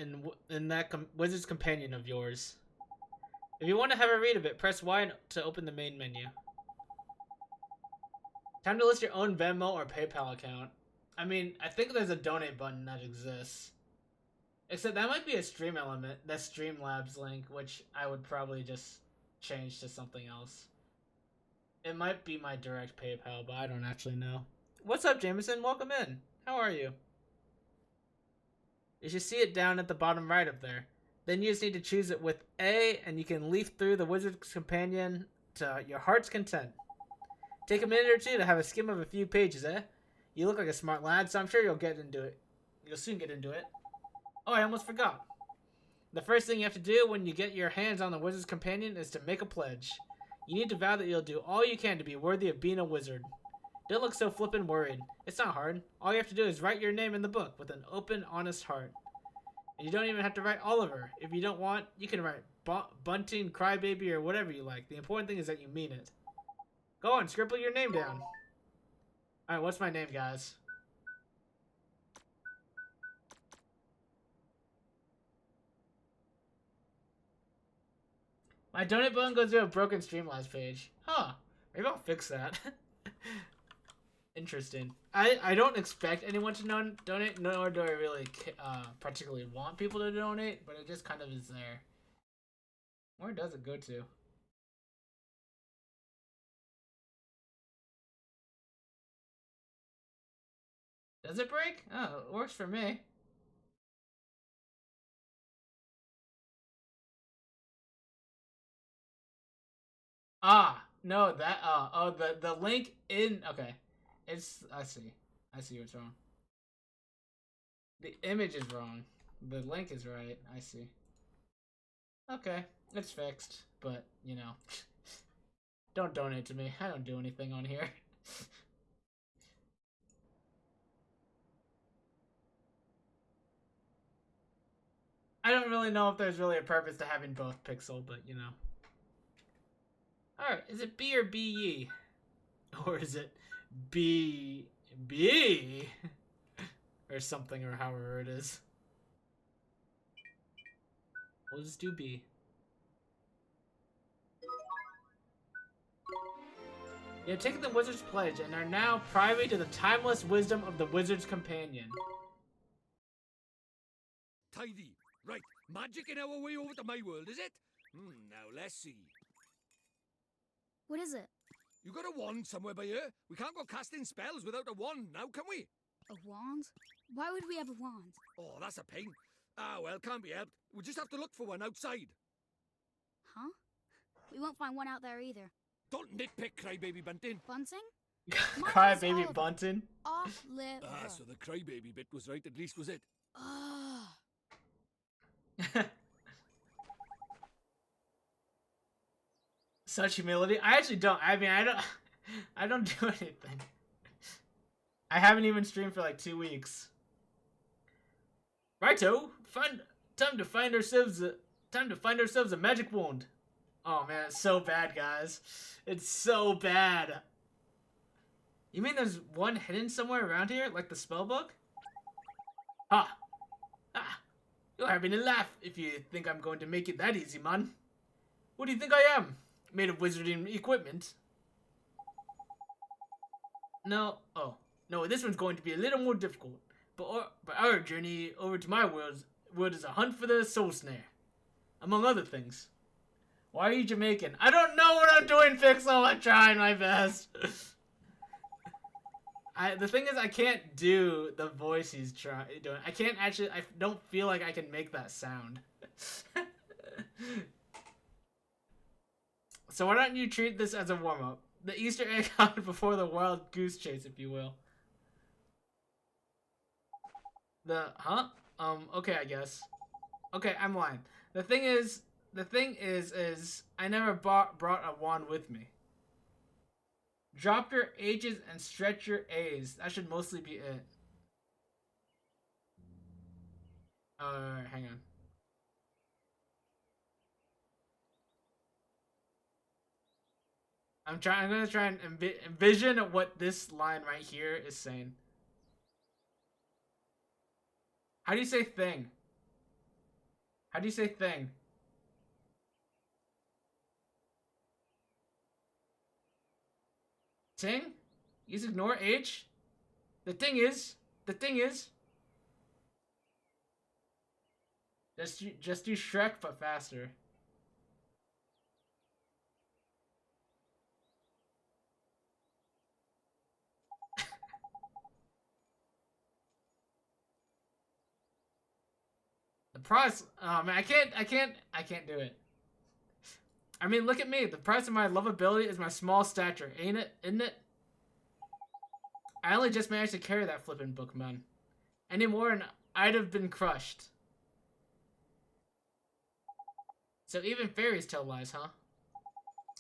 in that Wizard's Companion of yours. If you want to have a read of it, press Y to open the main menu. Time to list your own Venmo or PayPal account. I mean, I think there's a donate button that exists. Except that might be a stream element, that Streamlabs link, which I would probably just change to something else. It might be my direct PayPal, but I don't actually know. What's up, Jameson? Welcome in. How are you? You should see it down at the bottom right up there. Then you just need to choose it with A, and you can leaf through the Wizard's Companion to your heart's content. Take a minute or two to have a skim of a few pages, eh? You look like a smart lad, so I'm sure you'll get into it. You'll soon get into it. Oh, I almost forgot. The first thing you have to do when you get your hands on the Wizard's Companion is to make a pledge. You need to vow that you'll do all you can to be worthy of being a wizard. Don't look so flippin' worried. It's not hard. All you have to do is write your name in the book with an open, honest heart. And you don't even have to write Oliver. If you don't want, you can write Bunting, Crybaby, or whatever you like. The important thing is that you mean it. Go on, scribble your name down. Alright, what's my name, guys? My donate button goes to a broken Streamlabs page. Huh. Maybe I'll fix that. Interesting. I don't expect anyone to donate, nor do I really particularly want people to donate, but it just kind of is there. Where does it go to? Does it break? Oh, it works for me. Ah, no, that, oh, the link in, okay. I see what's wrong. The image is wrong. The link is right, I see. Okay, it's fixed, but, you know. Don't donate to me, I don't do anything on here. I don't really know if there's really a purpose to having both pixel, but, you know. Alright, is it B or B-E? Or is it B or something, or however it is. We'll just do B. You have taken the Wizard's Pledge and are now privy to the timeless wisdom of the Wizard's Companion. Tidy. Right, magic in our way over to my world, is it? Now let's see. What is it? You got a wand somewhere by here? We can't go casting spells without a wand now, can we? A wand? Why would we have a wand? Oh, that's a pain. Ah, well, can't be helped. We'll just have to look for one outside. Huh? We won't find one out there either. Don't nitpick, Crybaby Bunting. Bunting? Crybaby Bunting? Oliver. Ah, so the Crybaby bit was right, at least was it? Such humility. I actually don't. I mean, I don't do anything. I haven't even streamed for like 2 weeks. Righto, time to find ourselves a magic wand. Oh man, it's so bad, guys. It's so bad. You mean there's one hidden somewhere around here, like the spell book? Ha! Ah! You're having a laugh if you think I'm going to make it that easy, man. What do you think I am? Made of wizarding equipment? No. Oh. No, this one's going to be a little more difficult. But our journey over to my world is a hunt for the soul snare. Among other things. Why are you Jamaican? I don't know what I'm doing, Pixel. I'm trying my best. The thing is, I can't do the voice he's doing. I can't actually, I don't feel like I can make that sound. So why don't you treat this as a warm-up? The Easter egg hunt before the wild goose chase, if you will. Okay, I guess. Okay, I'm lying. The thing is I never brought a wand with me. Drop your H's and stretch your A's. That should mostly be it. Hang on. I'm gonna try and envision what this line right here is saying. How do you say thing? How do you say thing? Ting? You just ignore H? The thing is. Just do Shrek, but faster. The price, oh man, I can't do it. I mean, look at me. The price of my lovability is my small stature, ain't it? Isn't it? I only just managed to carry that flippin' book, man. Any more and I'd have been crushed. So even fairies tell lies, huh?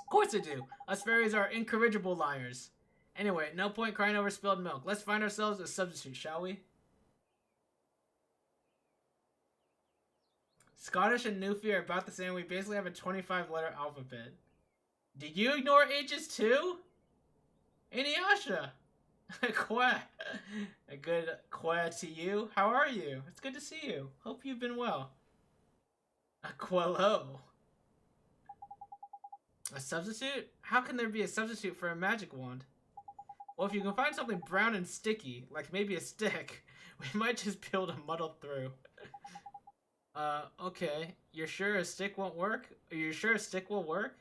Of course they do. Us fairies are incorrigible liars. Anyway, no point crying over spilled milk. Let's find ourselves a substitute, shall we? Scottish and Newfie are about the same. We basically have a 25-letter alphabet. Do you ignore H's too? Inuyasha! Kwa. A good kwa to you. How are you? It's good to see you. Hope you've been well. A quello. A substitute? How can there be a substitute for a magic wand? Well, if you can find something brown and sticky, like maybe a stick, we might just be able to muddle through. Okay. You're sure a stick won't work? Are you sure a stick will work?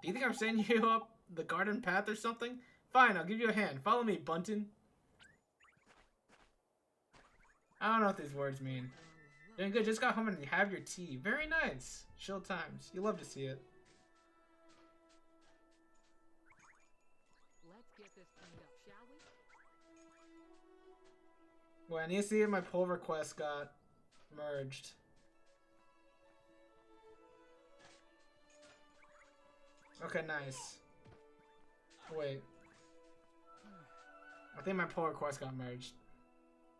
Do you think I'm sending you up the garden path or something? Fine, I'll give you a hand. Follow me, Bunton. I don't know what these words mean. Doing good, just got home and have your tea. Very nice. Chill times. You love to see it. Let's get this cleaned up, shall we? Well, I need to see if my pull request got merged. Okay, nice. Wait. I think my pull request got merged.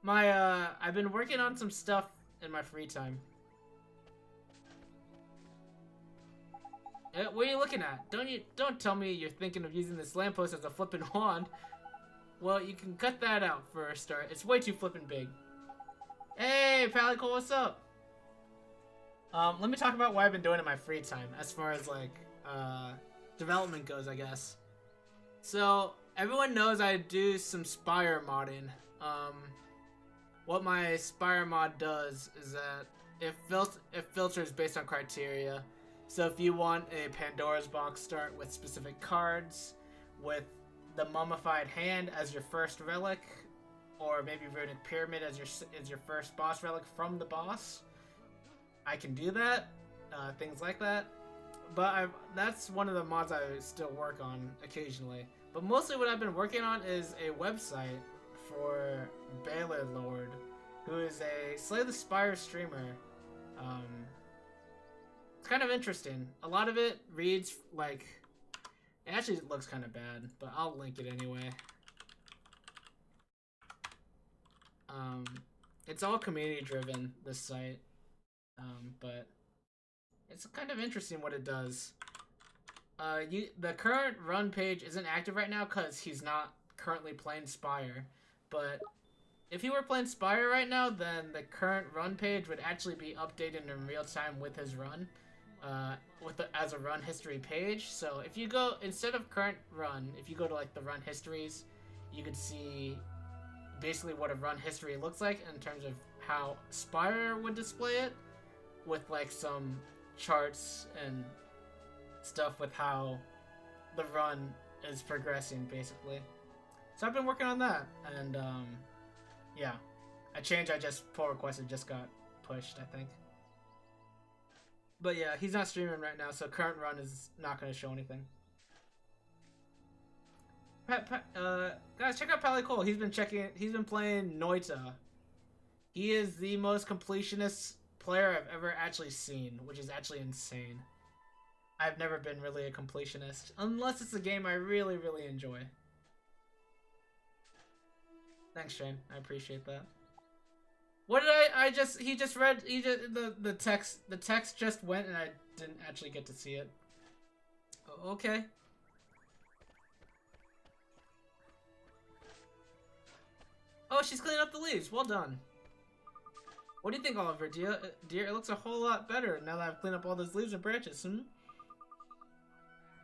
I've been working on some stuff in my free time. What are you looking at? Don't tell me you're thinking of using this lamppost as a flippin' wand. Well, you can cut that out for a start. It's way too flippin' big. Hey, Palico, what's up? Let me talk about what I've been doing in my free time, as far as, like, development goes, I guess. So, everyone knows I do some Spire modding. What my Spire mod does is that it filters based on criteria. So if you want a Pandora's box start with specific cards, with the mummified hand as your first relic, or maybe Runic Pyramid as your first boss relic from the boss, I can do that. Things like that. But that's one of the mods I still work on occasionally. But mostly what I've been working on is a website for Baylor Lord, who is a Slay the Spire streamer. It's kind of interesting. A lot of it reads like... It actually looks kind of bad, but I'll link it anyway. It's all community driven, this site. But it's kind of interesting what it does. The current run page isn't active right now because he's not currently playing Spire. But if he were playing Spire right now, then the current run page would actually be updated in real time with his run. As a run history page. So if you go, instead of current run, if you go to like the run histories, you could see basically what a run history looks like in terms of how Spire would display it, with like some charts and stuff with how the run is progressing basically. So I've been working on that, and yeah, a change I just pull requested just got pushed, I think. But yeah, he's not streaming right now, so current run is not going to show anything. Guys, check out Pally Cole. He's been playing Noita. He is the most completionist player I've ever actually seen, which is actually insane. I've never been really a completionist, unless it's a game I really, really enjoy. Thanks, Shane. I appreciate that. What did the text just went and I didn't actually get to see it. Okay. Oh, she's cleaning up the leaves. Well done. What do you think, Oliver? Dear, it looks a whole lot better now that I've cleaned up all those leaves and branches,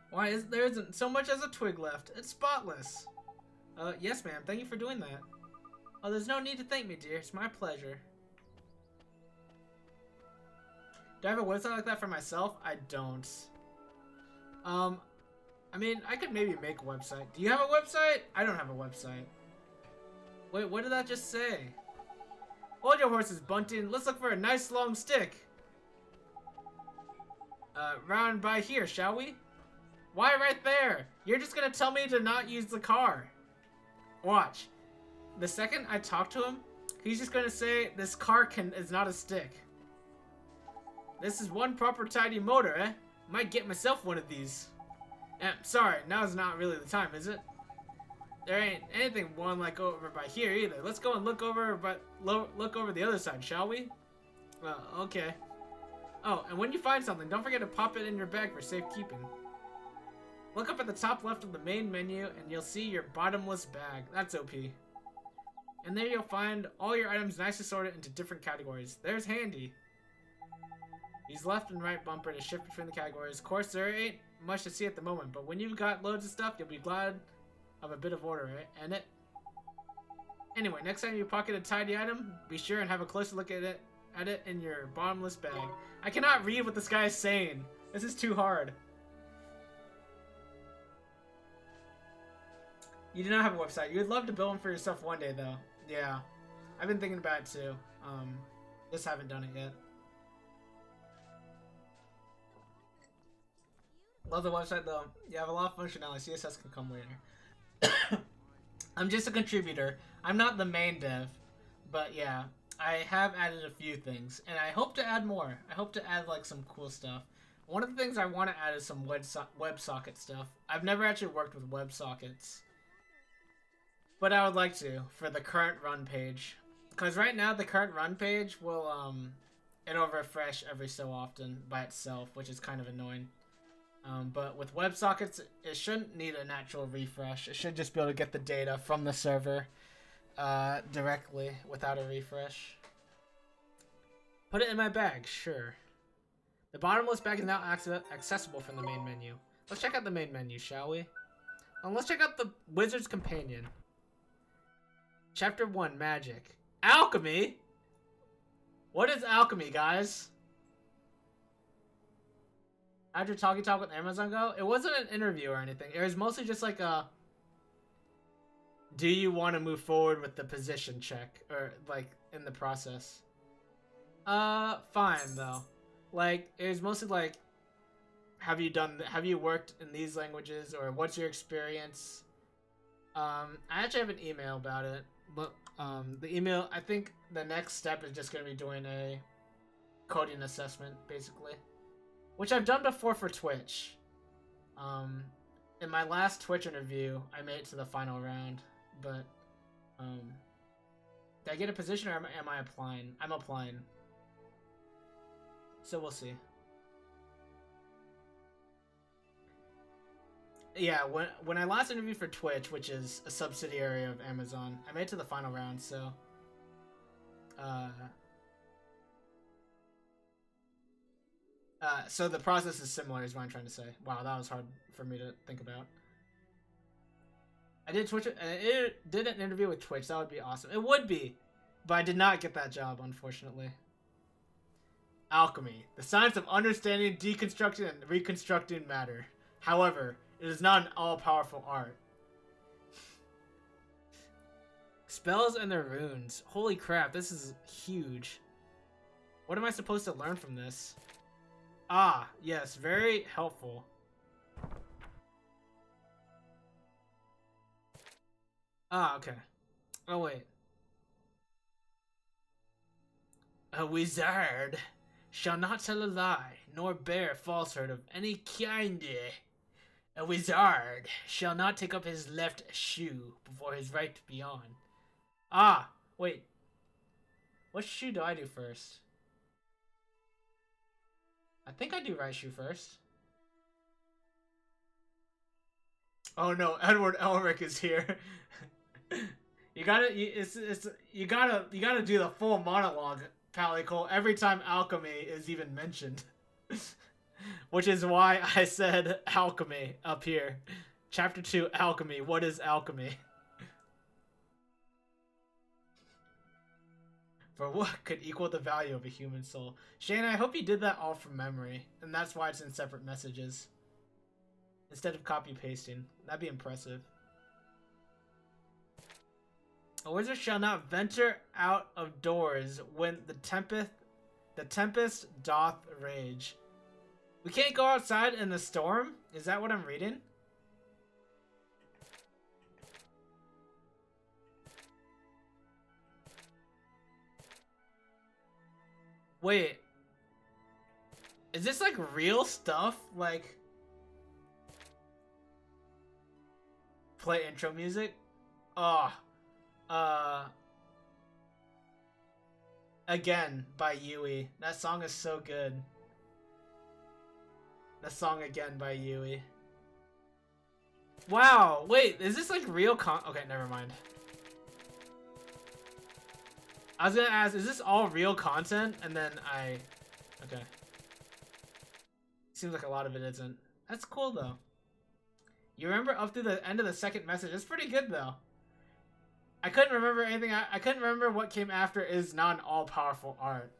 Why there isn't so much as a twig left? It's spotless. Yes, ma'am. Thank you for doing that. Oh, there's no need to thank me, dear. It's my pleasure. Do I have a website like that for myself? I don't. I mean, I could maybe make a website. Do you have a website? I don't have a website. Wait, what did that just say? Hold your horses, Bunting. Let's look for a nice long stick. Round by here, shall we? Why right there? You're just gonna tell me to not use the car. Watch. The second I talk to him, he's just gonna say this car is not a stick. This is one proper tidy motor, eh? Might get myself one of these. Sorry, now's not really the time, is it? There ain't anything one like over by here either. Let's go and look over the other side, shall we? Okay. Oh, and when you find something, don't forget to pop it in your bag for safekeeping. Look up at the top left of the main menu, and you'll see your bottomless bag. That's OP. And there you'll find all your items nicely sorted into different categories. There's Handy. Use left and right bumper to shift between the categories. Of course, there ain't much to see at the moment, but when you've got loads of stuff, you'll be glad of a bit of order, right? And it. Anyway, next time you pocket a tidy item, be sure and have a closer look at it in your bottomless bag. I cannot read what this guy is saying. This is too hard. You do not have a website. You would love to build one for yourself one day, though. Yeah. I've been thinking about it, too. Just haven't done it yet. Love the website, though. You have a lot of functionality. CSS can come later. I'm just a contributor. I'm not the main dev. But, yeah. I have added a few things. And I hope to add more. I hope to add, like, some cool stuff. One of the things I want to add is some WebSocket stuff. I've never actually worked with WebSockets. But I would like to for the current run page, because right now the current run page will it'll refresh every so often by itself, which is kind of annoying. But with WebSockets, it shouldn't need an actual refresh. It should just be able to get the data from the server directly without a refresh. Put it in my bag, sure. The bottomless bag is now accessible from the main menu. Let's check out the main menu, shall we? Let's check out the Wizard's Companion. Chapter 1, Magic. Alchemy? What is alchemy, guys? How'd your talkie talk with Amazon go? It wasn't an interview or anything. It was mostly just like a... Do you want to move forward with the position check? Or, like, in the process. Fine, though. Like, it was mostly like... Have you worked in these languages? Or what's your experience? I actually have an email about it. But the email, I think the next step is just going to be doing a coding assessment, basically. which I've done before for Twitch. In my last Twitch interview, I made it to the final round, but did I get a position or am I applying? I'm applying. So we'll see. Yeah, when I last interviewed for Twitch, which is a subsidiary of Amazon, I made it to the final round, so so the process is similar is what I'm trying to say. Wow, that was hard for me to think about. I did did an interview with Twitch. That would be awesome. It would be, but I did not get that job, unfortunately. Alchemy, the science of understanding, deconstructing, and reconstructing matter. However, it is not an all-powerful art. Spells and their runes. Holy crap, this is huge. What am I supposed to learn from this? Ah, yes, very helpful. Ah, okay. Oh, wait. A wizard shall not tell a lie, nor bear falsehood of any kind. A wizard shall not take up his left shoe before his right be on. Ah, wait. What shoe do I do first? I think I do right shoe first. Oh no, Edward Elric is here. You gotta do the full monologue, Palico, every time alchemy is even mentioned. Which is why I said alchemy up here. Chapter 2, alchemy. What is alchemy? For what could equal the value of a human soul? Shane, I hope you did that all from memory, and that's why it's in separate messages. Instead of copy-pasting. That'd be impressive. A wizard shall not venture out of doors when the tempest doth rage. We can't go outside in the storm? Is that what I'm reading? Wait. Is this like real stuff? Like... Play intro music? Oh. Again by Yui. That song is so good. The song Again by Yui. Wow, wait, is this like real okay, never mind. I was gonna ask, is this all real content? And then okay. Seems like a lot of it isn't. That's cool though. You remember up to the end of the second message. That's pretty good though. I couldn't remember anything. I couldn't remember what came after is not an all-powerful art.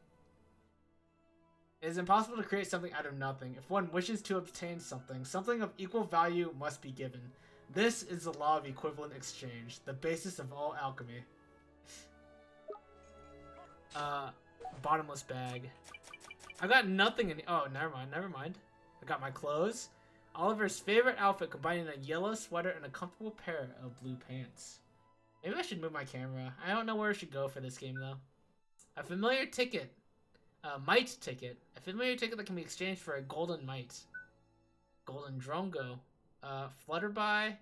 It is impossible to create something out of nothing. If one wishes to obtain something, something of equal value must be given. This is the law of equivalent exchange, the basis of all alchemy. Bottomless bag. I got nothing in. Oh, never mind. I got my clothes. Oliver's favorite outfit, combining a yellow sweater and a comfortable pair of blue pants. Maybe I should move my camera. I don't know where I should go for this game, though. A familiar ticket. A mite ticket. A familiar ticket that can be exchanged for a golden mite. Golden drongo. Flutterby.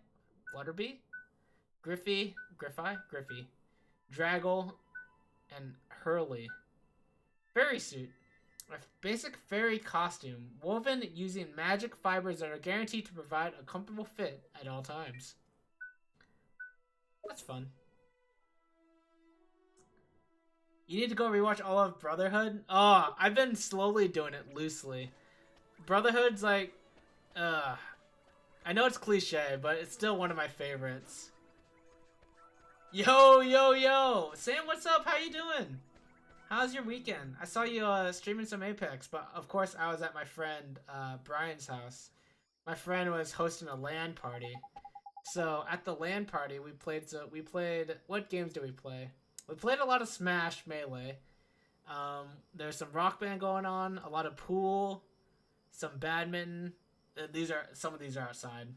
Griffy. Draggle. And Hurley. Fairy suit. A basic fairy costume. Woven using magic fibers that are guaranteed to provide a comfortable fit at all times. That's fun. You need to go rewatch all of Brotherhood? Oh, I've been slowly doing it loosely. Brotherhood's like, I know it's cliche, but it's still one of my favorites. Yo! Sam, what's up? How you doing? How's your weekend? I saw you streaming some Apex, but of course I was at my friend Brian's house. My friend was hosting a LAN party. So at the LAN party, we played. What games do we play? We played a lot of Smash Melee. There's some Rock Band going on, a lot of pool, some badminton. Some of these are outside.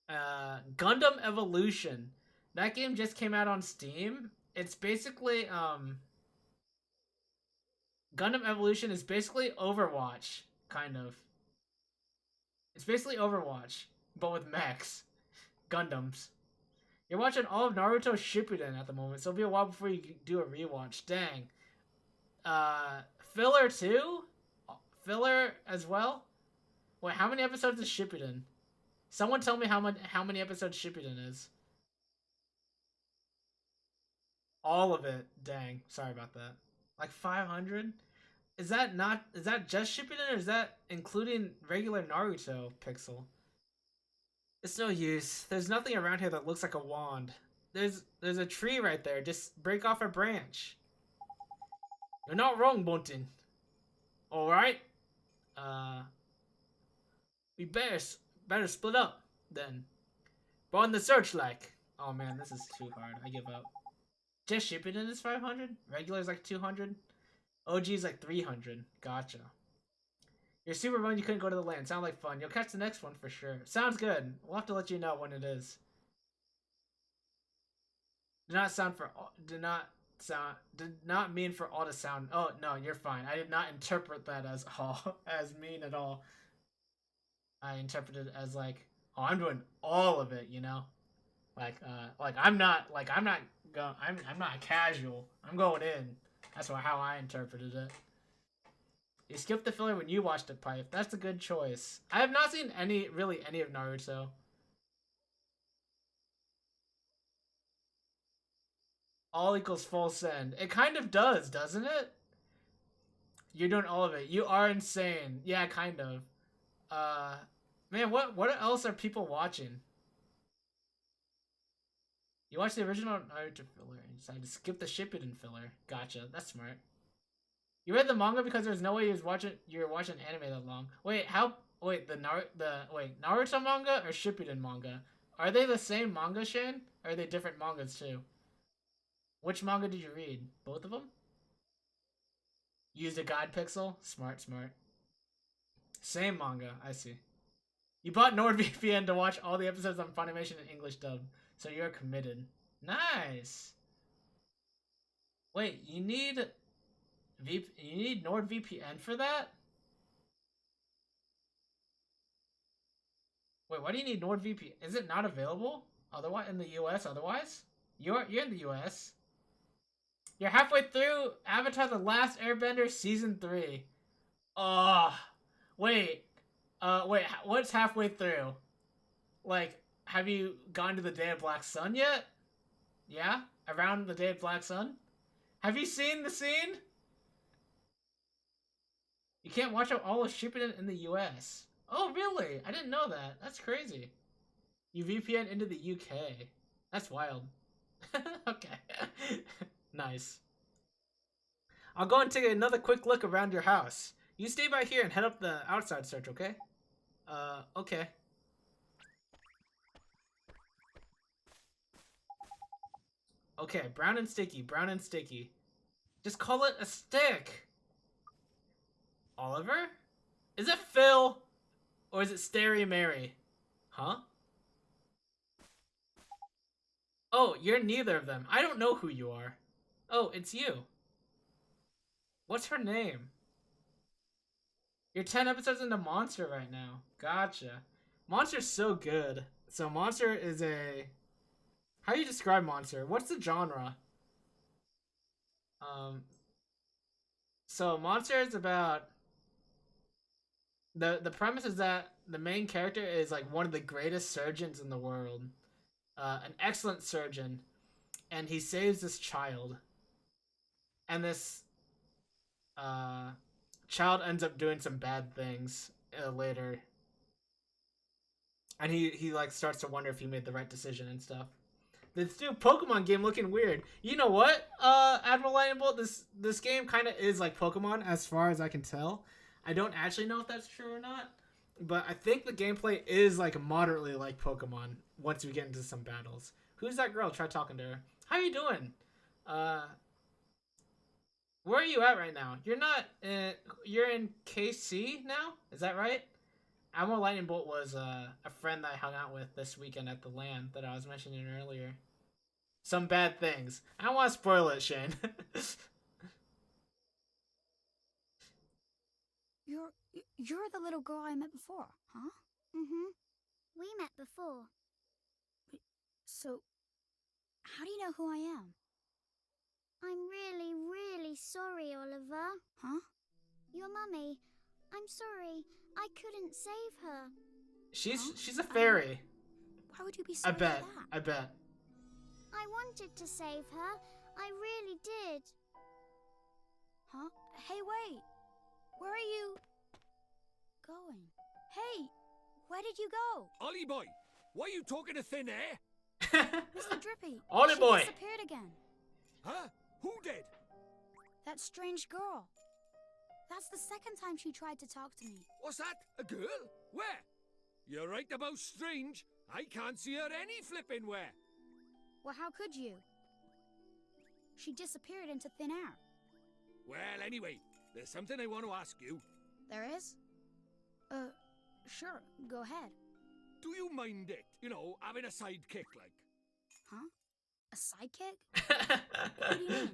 Gundam Evolution. That game just came out on Steam. It's basically Gundam Evolution is basically Overwatch, kind of. It's basically Overwatch, but with mechs. Gundams. You're watching all of Naruto Shippuden at the moment, so it'll be a while before you do a rewatch. Dang. Filler too? Filler as well? Wait, how many episodes is Shippuden? Someone tell me how many episodes Shippuden is. All of it. Dang. Sorry about that. Like 500? Is that just Shippuden, or is that including regular Naruto Pixel? It's no use. There's nothing around here that looks like a wand. There's a tree right there. Just break off a branch. You're not wrong, Buntin. Alright? We better split up, then. But on the search, like. Oh man, this is too hard. I give up. Just Shippuden is 500? Regular is like 200? OG is like 300. Gotcha. You're super bummed you couldn't go to the land. Sound like fun. You'll catch the next one for sure. Sounds good. We'll have to let you know when it is. Did not mean for all to sound. Oh no, you're fine. I did not interpret that as all as mean at all. I interpreted it as like, oh, I'm doing all of it, you know? I'm not casual. I'm going in. That's how I interpreted it. You skipped the filler when you watched it, Pipe. That's a good choice. I have not seen any of Naruto. All equals full send. It kind of does, doesn't it? You're doing all of it. You are insane. Yeah, kind of. Man, what else are people watching? You watched the original Naruto filler and decided to skip the Shippuden filler. Gotcha. That's smart. You read the manga because there's no way you were watching anime that long. Wait, Naruto manga or Shippuden manga? Are they the same manga, Shane? Or are they different mangas too? Which manga did you read? Both of them? Used a guide pixel? Smart. Same manga, I see. You bought NordVPN to watch all the episodes on Funimation in English dub, so you're committed. Nice! Wait, you need NordVPN for that? Wait, why do you need NordVPN? Is it not available? Otherwise, in the US otherwise? You're in the US. You're halfway through Avatar The Last Airbender Season 3. Wait, what's halfway through? Like, have you gone to the Day of Black Sun yet? Yeah? Around the Day of Black Sun? Have you seen the scene? You can't watch all of Shippuden in the US. Oh, really? I didn't know that. That's crazy. You VPN into the UK. That's wild. Okay. Nice. I'll go and take another quick look around your house. You stay by here and head up the outside search, okay? Okay. Okay, brown and sticky. Just call it a stick. Oliver? Is it Phil? Or is it Starry Mary? Huh? Oh, you're neither of them. I don't know who you are. Oh, it's you. What's her name? You're 10 episodes into Monster right now. Gotcha. Monster's so good. So Monster is a... How do you describe Monster? What's the genre? So Monster is about... The premise is that the main character is like one of the greatest surgeons in the world. An excellent surgeon. And he saves this child. And this child ends up doing some bad things later. And he like starts to wonder if he made the right decision and stuff. This new Pokemon game looking weird. You know what, Admiral Lightning Bolt? This game kind of is like Pokemon as far as I can tell. I don't actually know if that's true or not. But I think the gameplay is like moderately like Pokemon once we get into some battles. Who's that girl? Try talking to her. How you doing? Where are you at right now? You're not you're in KC now? Is that right? Admiral Lightning Bolt was a friend that I hung out with this weekend at the LAN that I was mentioning earlier. Some bad things. I don't want to spoil it, Shane. You're the little girl I met before, huh? Mm-hmm. We met before. So, how do you know who I am? I'm really, really sorry, Oliver. Huh? Your mummy. I'm sorry. I couldn't save her. She's a fairy. Why would you be I sorry bet. for that? I bet. I wanted to save her. I really did. Huh? Hey, wait! Where are you going? Hey! Where did you go? Ollie boy, why are you talking to thin air? Mr. Drippy, Ollie she boy. disappeared again. Huh? Who did? That strange girl. That's the second time she tried to talk to me. What's that? A girl? Where? You're right about strange. I can't see her any flipping where. Well, how could you? She disappeared into thin air. Well, anyway, there's something I want to ask you. There is? Sure, go ahead. Do you mind it? You know, having a sidekick like? Huh? A sidekick? What do you mean?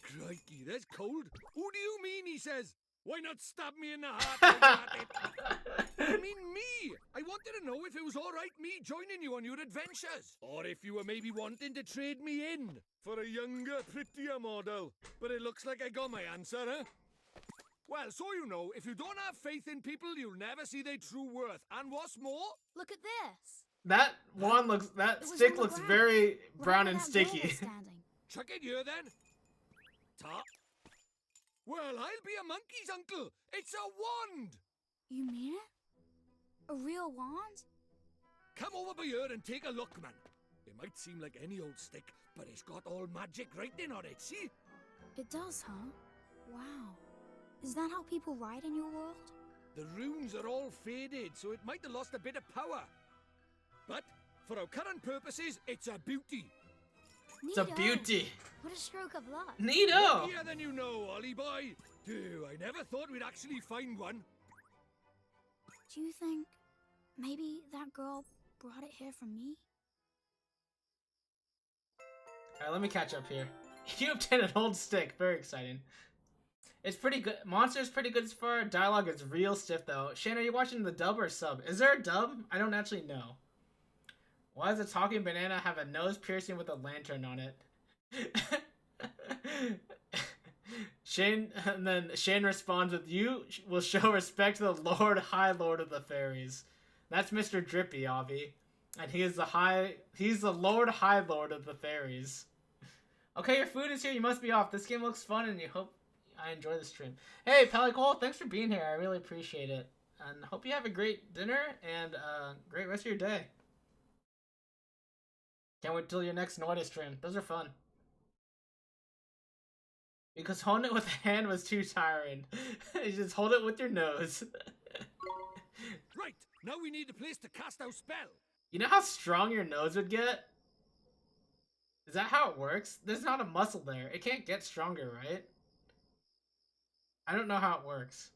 Crikey, that's cold. Who do you mean, he says? Why not stab me in the heart? Like that? I mean me. I wanted to know if it was all right me joining you on your adventures. Or if you were maybe wanting to trade me in for a younger, prettier model. But it looks like I got my answer, huh? Well, so you know, if you don't have faith in people, you'll never see their true worth. And what's more... Look at this. That stick looks very brown and sticky. Chuck it here then. Ta. Well, I'll be a monkey's uncle. It's a wand. You mean it? A real wand? Come over by here and take a look, man. It might seem like any old stick, but it's got all magic writing on it, see? It does, huh? Wow. Is that how people write in your world? The runes are all faded, so it might have lost a bit of power. But, for our current purposes, it's a beauty. It's a beauty. What a stroke of luck. Neato. Luckier than you know, Ollie boy. Dude, I never thought we'd actually find one. Do you think maybe that girl brought it here for me? Alright, let me catch up here. You obtained an old stick. Very exciting. It's pretty good. Monster's pretty good so far. Dialogue is real stiff though. Shane, are you watching the dub or sub? Is there a dub? I don't actually know. Why does a talking banana have a nose piercing with a lantern on it? Shane, and then Shane responds with, "You will show respect to the Lord, High Lord of the Fairies." That's Mr. Drippy, Avi. And he's the Lord, High Lord of the Fairies. Okay, your food is here. You must be off. This game looks fun and you hope I enjoy the stream. Hey, Pelicole, thanks for being here. I really appreciate it. And hope you have a great dinner and great rest of your day. Can't wait till your next Noida stream. Those are fun. Because holding it with a hand was too tiring. You just hold it with your nose. Right, now we need a place to cast our spell. You know how strong your nose would get? Is that how it works? There's not a muscle there. It can't get stronger, right? I don't know how it works.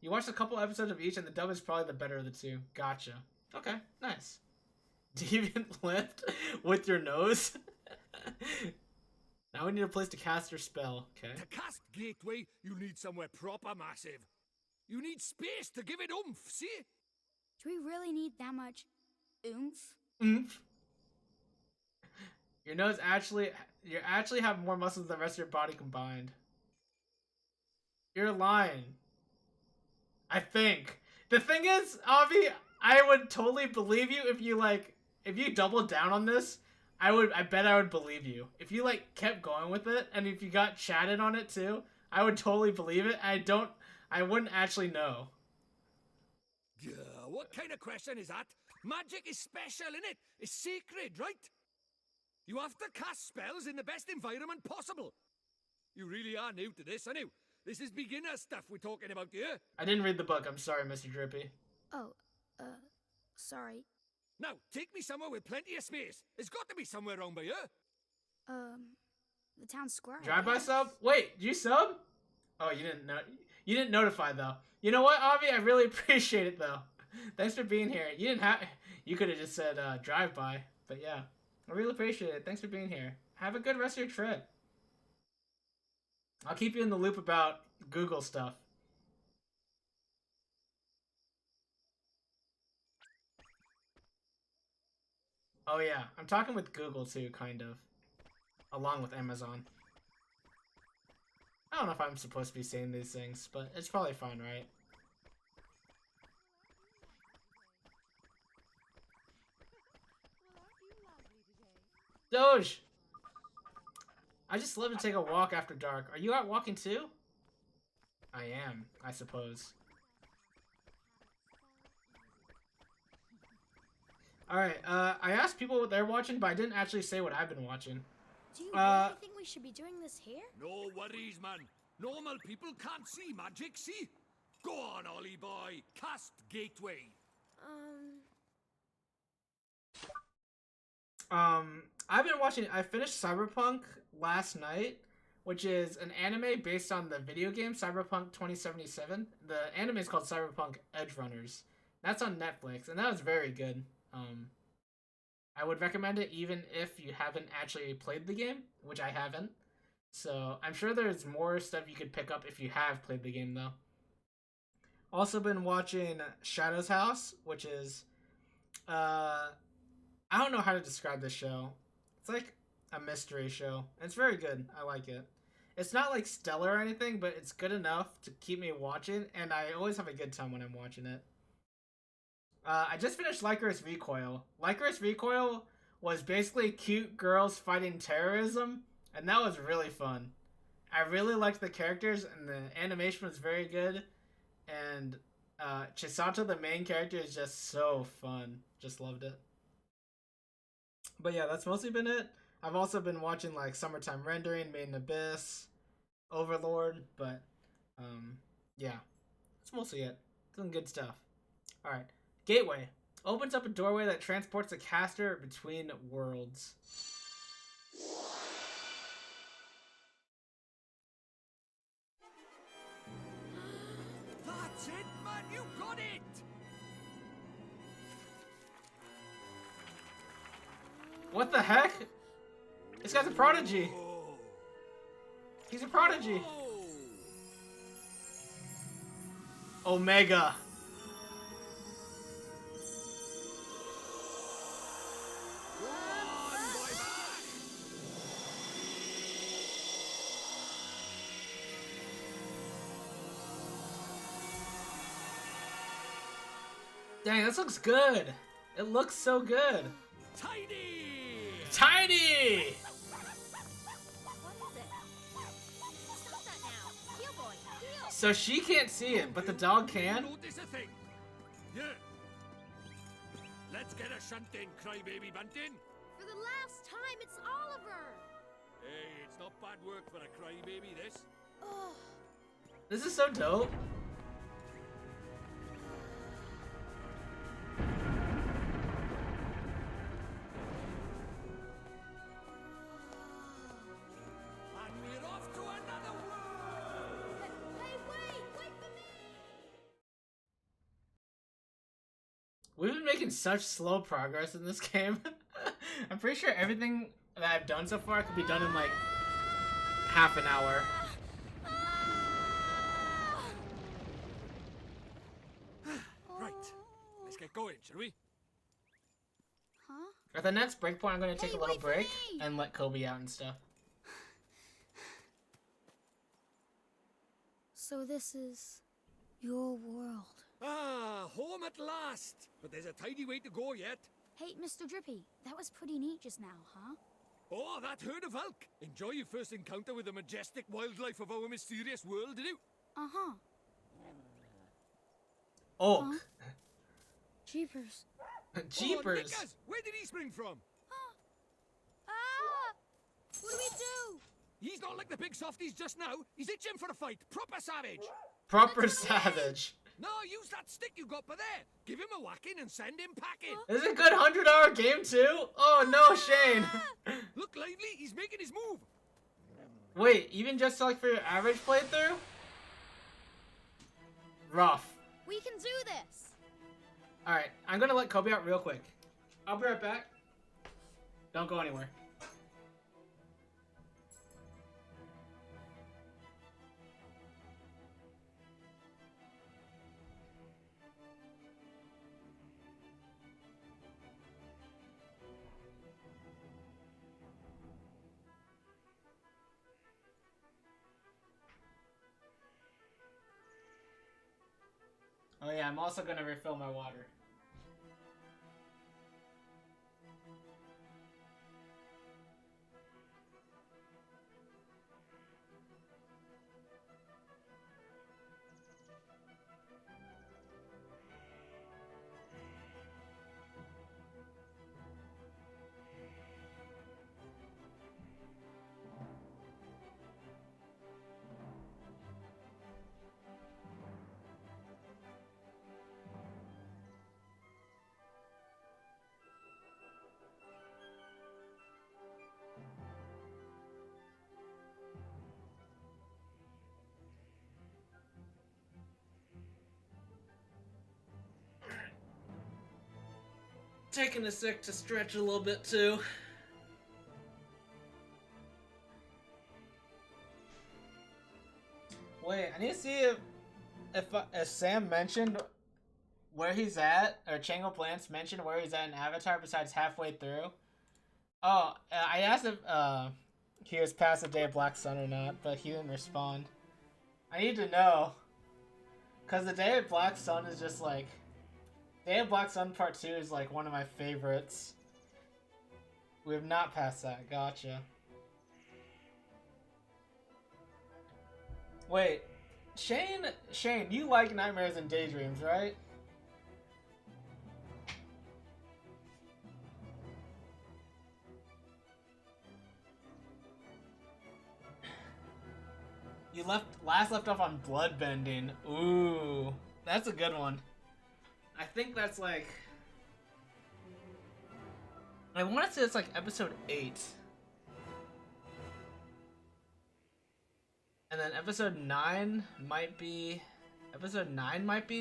You watched a couple episodes of each and the dub is probably the better of the two. Gotcha. Okay, nice. Do you even lift with your nose? Now we need a place to cast your spell, okay? To cast Gateway, you need somewhere proper massive. You need space to give it oomph, see? Do we really need that much oomph? Oomph. Your nose you actually have more muscles than the rest of your body combined. You're lying. I think. The thing is, Avi, I would totally believe you if you doubled down on this. I bet I would believe you. If you kept going with it and if you got chatted on it too, I would totally believe it. I wouldn't actually know. Yeah, what kind of question is that? Magic is special, innit? It's sacred, right? You have to cast spells in the best environment possible. You really are new to this, aren't you? This is beginner stuff we're talking about here. I didn't read the book. I'm sorry, Mr. Drippy. Oh, sorry. Now, take me somewhere with plenty of space. There's got to be somewhere around by here. The town square. Drive-by sub? Wait, did you sub? Oh, you didn't know. You didn't notify though. You know what, Avi? I really appreciate it though. Thanks for being here. You didn't have. You could have just said drive-by, but yeah, I really appreciate it. Thanks for being here. Have a good rest of your trip. I'll keep you in the loop about Google stuff. Oh yeah, I'm talking with Google too, kind of. Along with Amazon. I don't know if I'm supposed to be saying these things, but it's probably fine, right? Doge! I just love to take a walk after dark. Are you out walking too? I am, I suppose. Alright, I asked people what they're watching, but I didn't actually say what I've been watching. Do you really think we should be doing this here? No worries, man. Normal people can't see magic, see? Go on, Ollie boy. Cast Gateway. I've been watching, I finished Cyberpunk last night, which is an anime based on the video game Cyberpunk 2077. The anime is called Cyberpunk Edge Runners. That's on Netflix, and that was very good. I would recommend it even if you haven't actually played the game, which I haven't. So I'm sure there's more stuff you could pick up if you have played the game, though. Also been watching Shadow's House, which is, I don't know how to describe this show. It's like a mystery show. It's very good. I like it. It's not like stellar or anything, but it's good enough to keep me watching, and I always have a good time when I'm watching it. I just finished Lycoris Recoil. Lycoris Recoil was basically cute girls fighting terrorism, and that was really fun. I really liked the characters, and the animation was very good, and Chisato, the main character, is just so fun. Just loved it. But yeah, that's mostly been it. I've also been watching like Summertime Rendering, Made in Abyss, Overlord, but yeah, that's mostly it. Some good stuff. Alright. Gateway. Opens up a doorway that transports a caster between worlds. That's it, man. You got it. What the heck? This guy's a prodigy. Oh. He's a prodigy. Oh. Omega. Dang, this looks good. It looks so good. Tiny! Tiny! So she can't see it, but the dog can? Notice a thing. Yeah. Let's get a shunt in, crybaby bunting. For the last time, it's Oliver! Hey, it's not bad work for a crybaby, this. Ugh. This is so dope. And we're off to another world! Hey, wait for me! We've been making such slow progress in this game. I'm pretty sure everything that I've done so far could be done in like half an hour. Right. Let's get going, shall we? Huh? At the next breakpoint, I'm going to take a little wait for break me! and let Kobe out and stuff. So this is your world. Ah, home at last. But there's a tidy way to go yet. Hey, Mr. Drippy, that was pretty neat just now, huh? Oh, that herd of elk. Enjoy your first encounter with the majestic wildlife of our mysterious world, did you? Uh-huh. Oak. Huh? Jeepers. Jeepers. Oh, Nickers, where did he spring from? Ah! What do we do? He's not like the big softies just now. He's itching for a fight. Proper savage. Proper savage. No, use that stick you got by there. Give him a whacking and send him packing. This is a good 100-hour game too? Oh no, Shane. Look lively, he's making his move. Wait, even just like for your average playthrough? Rough. We can do this! Alright, I'm gonna let Kobe out real quick. I'll be right back. Don't go anywhere. Oh yeah, I'm also gonna refill my water. Taking a sec to stretch a little bit too. Wait, I need to see if Sam mentioned where he's at, or Chango Plants mentioned where he's at in Avatar besides halfway through. Oh, I asked if he was past the Day of Black Sun or not, but he didn't respond. I need to know, cause the Day of Black Sun is just like, Day of Black Sun Part 2 is like one of my favorites. We have not passed that. Gotcha. Wait, Shane, you like Nightmares and Daydreams, right? You last left off on Bloodbending. Ooh, that's a good one. I think that's like, I want to say it's like episode 8. And then episode 9 might be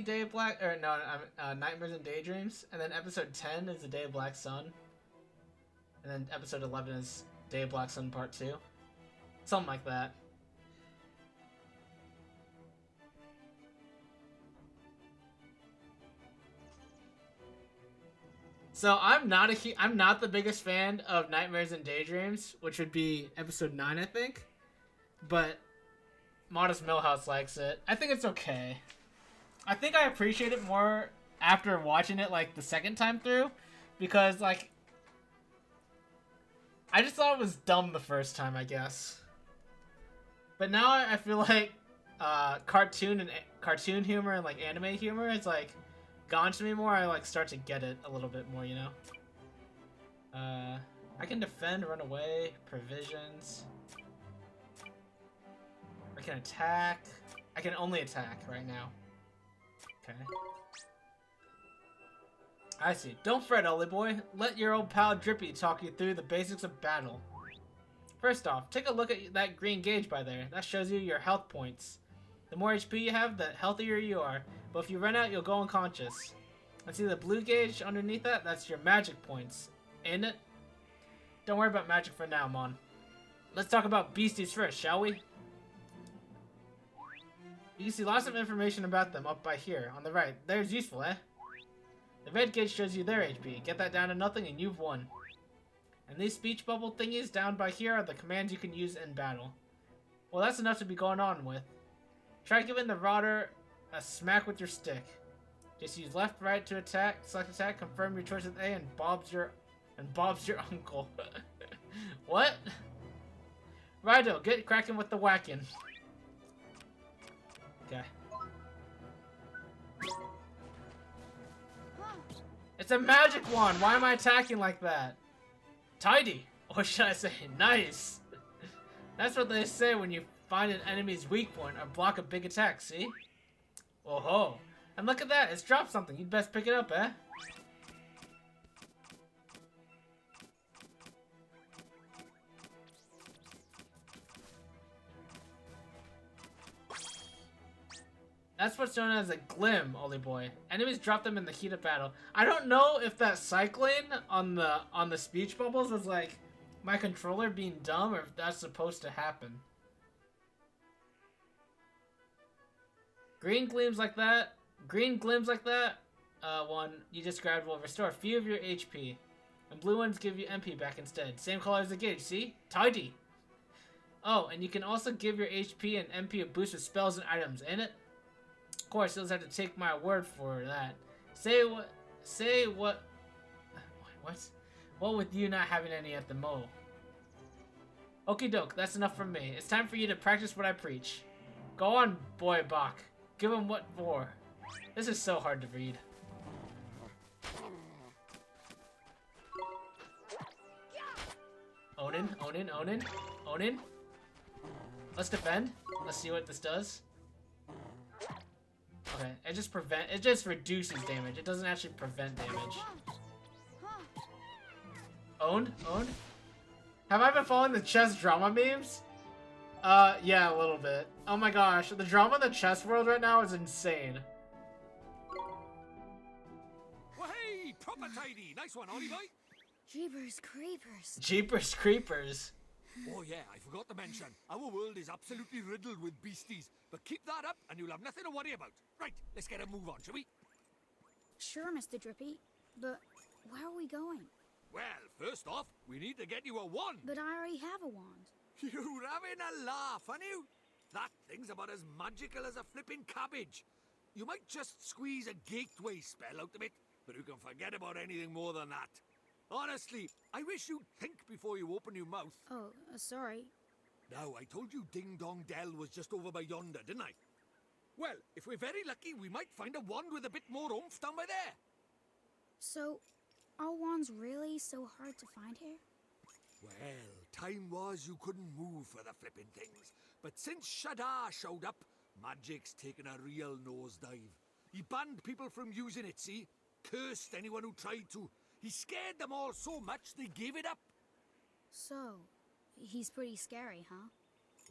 Day of Black, or no, Nightmares and Daydreams. And then episode 10 is the Day of Black Sun. And then episode 11 is Day of Black Sun Part 2. Something like that. So I'm not the biggest fan of Nightmares and Daydreams, which would be episode 9, I think. But Modest Millhouse likes it. I think it's okay. I think I appreciate it more after watching it like the second time through, because like I just thought it was dumb the first time, I guess. But now I feel like cartoon humor and like anime humor is like gone to me more. I like start to get it a little bit more, you know. I can defend, run away, provisions. I can attack. I can only attack right now. Okay. I see. Don't fret, Ollie boy. Let your old pal Drippy talk you through the basics of battle. First off, take a look at that green gauge by there. That shows you your health points. The more HP you have, the healthier you are. But if you run out, you'll go unconscious. And see the blue gauge underneath that? That's your magic points. Ain't it? Don't worry about magic for now, Mon. Let's talk about beasties first, shall we? You can see lots of information about them up by here, on the right. There's useful, eh? The red gauge shows you their HP. Get that down to nothing and you've won. And these speech bubble thingies down by here are the commands you can use in battle. Well, that's enough to be going on with. Try giving the Rodder a smack with your stick. Just use left, right to attack, select attack, confirm your choice with A, and Bob's your uncle. What? Righto, get cracking with the whacking. Okay. It's a magic wand! Why am I attacking like that? Tidy! Or should I say, nice! That's what they say when you find an enemy's weak point or block a big attack, see? Oh ho! And look at that, it's dropped something. You'd best pick it up, eh? That's what's known as a glim, Ollie boy. Enemies drop them in the heat of battle. I don't know if that cycling on the speech bubbles was like my controller being dumb or if that's supposed to happen. Green glims like that. One you just grabbed will restore a few of your HP. And blue ones give you MP back instead. Same color as the gauge, see? Tidy! Oh, and you can also give your HP and MP a boost with spells and items, ain't it? Of course, you'll have to take my word for that. Say what? Say what? What? What with you not having any at the mo? Okie doke, that's enough from me. It's time for you to practice what I preach. Go on, boy Bach. Give him what for. This is so hard to read. Onin, Onin, Onin, Onin. Let's defend. Let's see what this does. Okay, it just reduces damage. It doesn't actually prevent damage. Owned? Owned? Have I been following the chess drama memes? Yeah, a little bit. Oh my gosh, the drama in the chess world right now is insane. Well, hey, proper tidy. Nice one, Ollie boy. Jeepers creepers. Jeepers creepers. Oh yeah, I forgot to mention, our world is absolutely riddled with beasties. But keep that up and you'll have nothing to worry about. Right, let's get a move on, shall we? Sure, Mr. Drippy, but where are we going? Well, first off, we need to get you a wand. But I already have a wand. You're having a laugh, aren't you? That thing's about as magical as a flipping cabbage. You might just squeeze a gateway spell out of it, but you can forget about anything more than that. Honestly, I wish you'd think before you open your mouth. Oh, sorry. Now, I told you Ding Dong Dell was just over by yonder, didn't I? Well, if we're very lucky, we might find a wand with a bit more oomph down by there. So, are wands really so hard to find here? Well, time was you couldn't move for the flipping things. But since Shadar showed up, magic's taken a real nosedive. He banned people from using it, see? Cursed anyone who tried to. He scared them all so much they gave it up. So, he's pretty scary, huh?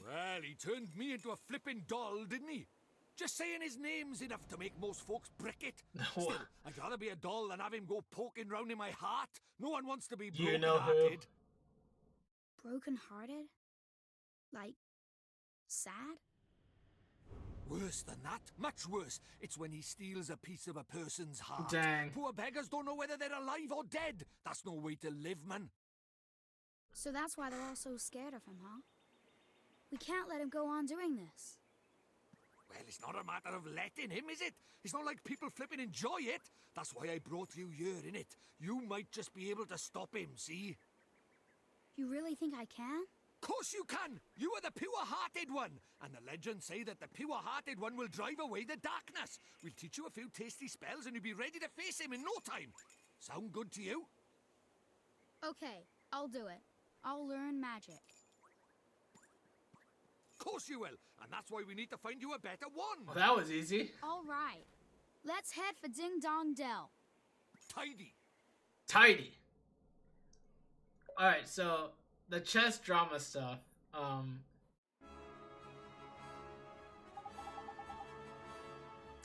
Well, he turned me into a flipping doll, didn't he? Just saying his name's enough to make most folks brick it. Still, I'd rather be a doll than have him go poking round in my heart. No one wants to be broken-hearted. Broken-hearted? Like, sad? Worse than that. Much worse. It's when he steals a piece of a person's heart. Dang. Poor beggars don't know whether they're alive or dead. That's no way to live, man. So that's why they're all so scared of him, huh? We can't let him go on doing this. Well, it's not a matter of letting him, is it? It's not like people flipping enjoy it. That's why I brought you here, innit? You might just be able to stop him, see? You really think I can? Of course you can! You are the pure-hearted one! And the legends say that the pure-hearted one will drive away the darkness. We'll teach you a few tasty spells and you'll be ready to face him in no time. Sound good to you? Okay, I'll do it. I'll learn magic. Of course you will, and that's why we need to find you a better one. Well, that was easy. All right. Let's head for Ding Dong Dell. Tidy. Tidy. Alright, so the chess drama stuff.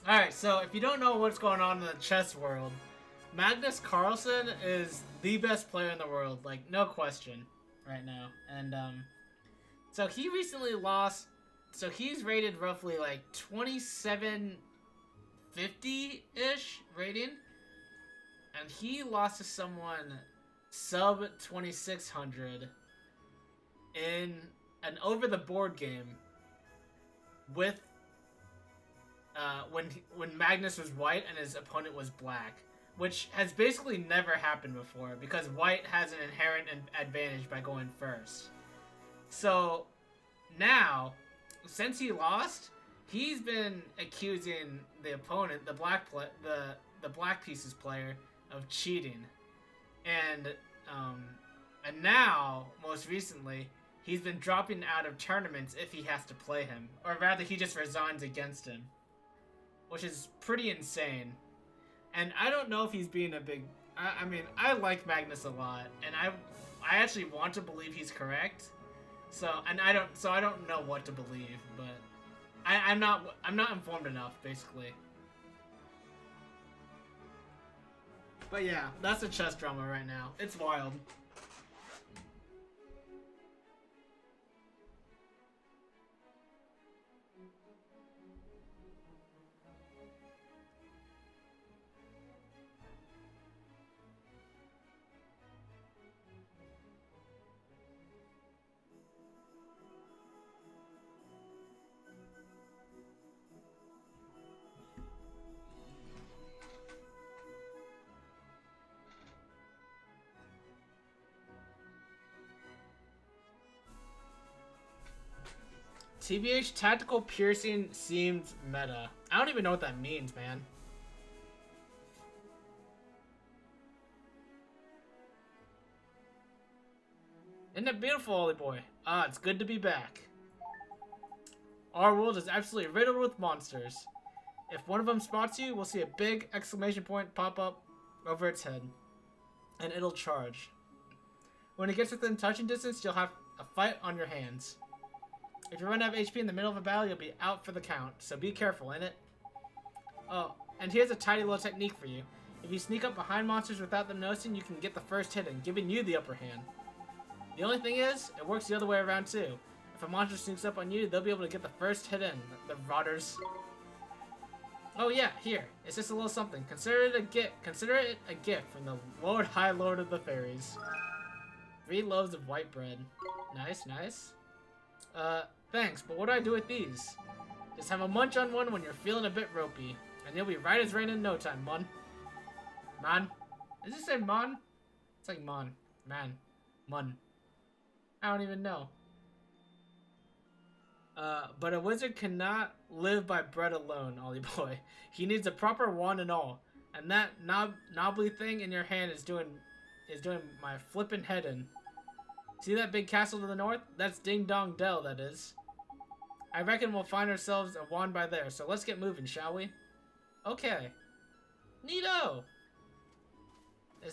Alright, so if you don't know what's going on in the chess world, Magnus Carlsen is the best player in the world, like, no question, right now. And, so he recently lost, so he's rated roughly, like, 2750-ish rating, and he lost to someone sub 2600 in an over-the-board game with, when Magnus was white and his opponent was black. Which has basically never happened before, because white has an inherent advantage by going first. So, now, since he lost, he's been accusing the opponent, the black pieces player, of cheating. And now, most recently, he's been dropping out of tournaments if he has to play him. Or rather, he just resigns against him. Which is pretty insane. And I don't know if he's being a big... I mean, I like Magnus a lot, and I actually want to believe he's correct. So I don't know what to believe, but I'm not informed enough, basically. But yeah, that's a chess drama right now. It's wild. TBH, tactical piercing seems meta. I don't even know what that means, man. Isn't it beautiful, Ollie boy? Ah, it's good to be back. Our world is absolutely riddled with monsters. If one of them spots you, we'll see a big exclamation point pop up over its head. And it'll charge. When it gets within touching distance, you'll have a fight on your hands. If you run out of HP in the middle of a battle, you'll be out for the count, so be careful, innit? Oh, and here's a tiny little technique for you. If you sneak up behind monsters without them noticing, you can get the first hit in, giving you the upper hand. The only thing is, it works the other way around too. If a monster sneaks up on you, they'll be able to get the first hit in, the rotters. Oh yeah, here. It's just a little something. Consider it a gift from the Lord High Lord of the Fairies. 3 loaves of white bread. Nice, nice. Thanks, but what do I do with these? Just have a munch on one when you're feeling a bit ropey. And you'll be right as rain in no time, mon. Man? Does it say mon? It's like mon. Man. Mun. I don't even know. But a wizard cannot live by bread alone, Ollie boy. He needs a proper wand and all. And that knobbly thing in your hand is doing my flippin' head in. See that big castle to the north? That's Ding Dong Dell, that is. I reckon we'll find ourselves a wand by there, so let's get moving, shall we? Okay. Neato!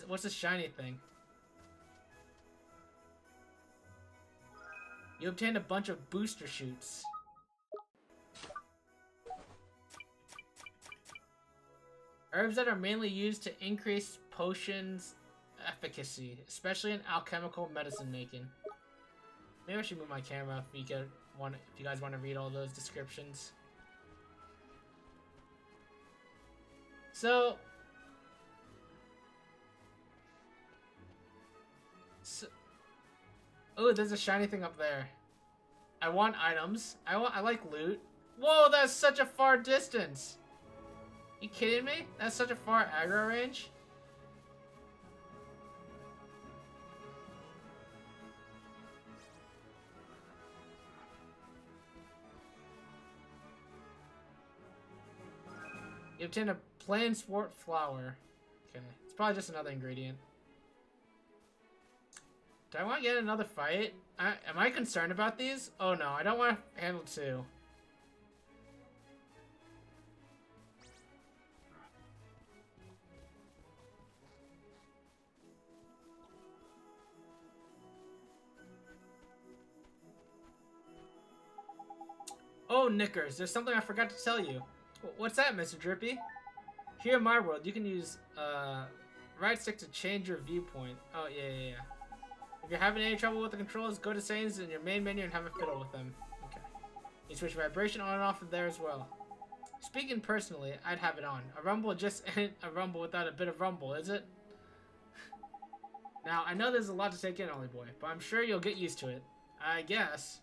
What's this shiny thing? You obtained a bunch of booster shoots. Herbs that are mainly used to increase potions efficacy, especially in alchemical medicine making. Maybe I should move my camera if you guys want to read all those descriptions. So oh, there's a shiny thing up there. I want items. I like loot. Whoa, that's such a far distance. You kidding me? That's such a far aggro range. You obtain a plain sport flower. Okay, it's probably just another ingredient. Do I want to get another fight? Am I concerned about these? Oh no, I don't want to handle 2. Oh, Knickers, there's something I forgot to tell you. What's that, Mr. Drippy? Here in my world, you can use right stick to change your viewpoint. Oh, yeah. If you're having any trouble with the controls, go to settings in your main menu and have a fiddle with them. Okay. You switch vibration on and off of there as well. Speaking personally, I'd have it on. A rumble just ain't a rumble without a bit of rumble, is it? Now, I know there's a lot to take in, Ollie boy, but I'm sure you'll get used to it. I guess.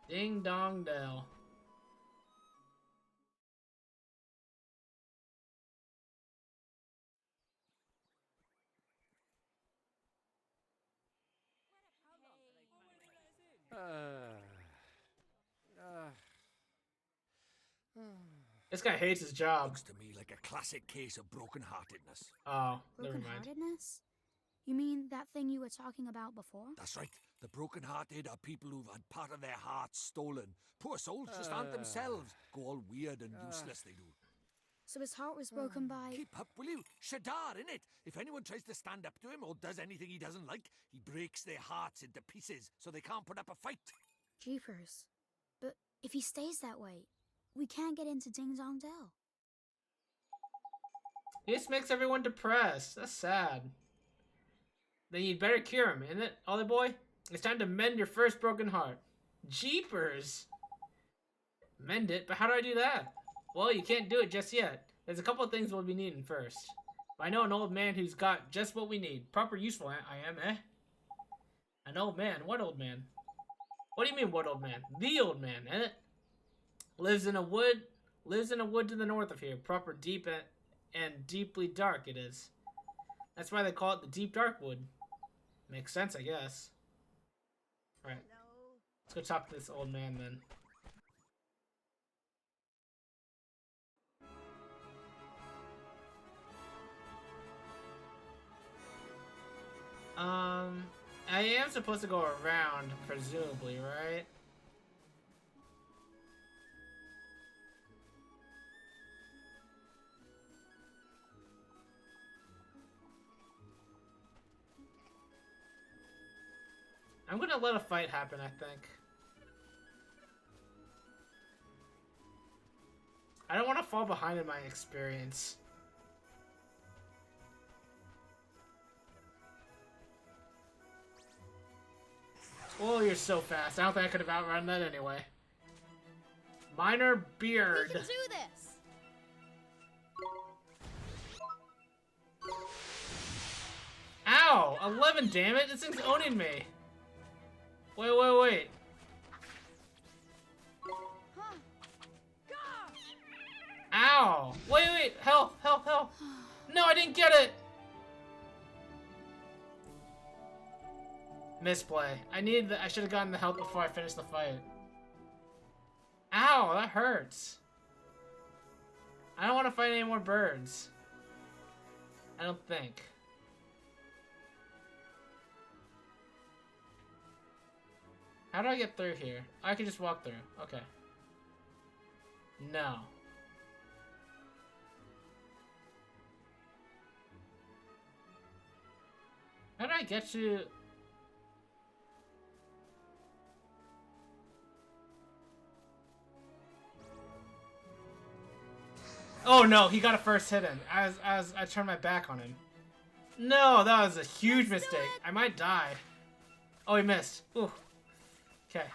Ding Dong Dell. This guy hates his job. Looks to me like a classic case of broken-heartedness. Oh, never mind. Broken-heartedness? You mean that thing you were talking about before? That's right. The broken-hearted are people who've had part of their hearts stolen. Poor souls just aren't themselves. Go all weird and useless, they do. So his heart was broken by... Keep up, will you? Shadar, innit? If anyone tries to stand up to him or does anything he doesn't like, he breaks their hearts into pieces so they can't put up a fight. Jeepers. But if he stays that way, we can't get into Ding Dong Dell. This makes everyone depressed. That's sad. Then you'd better cure him, innit, Ollie boy? It's time to mend your first broken heart. Jeepers! Mend it? But how do I do that? Well, you can't do it just yet. There's a couple of things we'll be needing first. I know an old man who's got just what we need. Proper useful I am, eh? An old man? What old man? What do you mean, what old man? The old man, eh? Lives in a wood to the north of here. Proper deep and deeply dark it is. That's why they call it the Deep Dark Wood. Makes sense, I guess. Alright. Let's go talk to this old man then. I am supposed to go around, presumably, right? I'm gonna let a fight happen, I think. I don't want to fall behind in my experience. Oh, you're so fast. I don't think I could have outrun that anyway. Minor Beard. We can do this. Ow! 11, damn it! This thing's owning me. Wait. Ow! Wait! Help! No, I didn't get it! Misplay. I should have gotten the help before I finished the fight. Ow, that hurts. I don't want to fight any more birds. I don't think. How do I get through here? I can just walk through. Okay. No. How do I get to... Oh no, he got a first hit in. As I turned my back on him. No, that was a huge mistake. I might die. Oh, he missed. Ooh. Okay.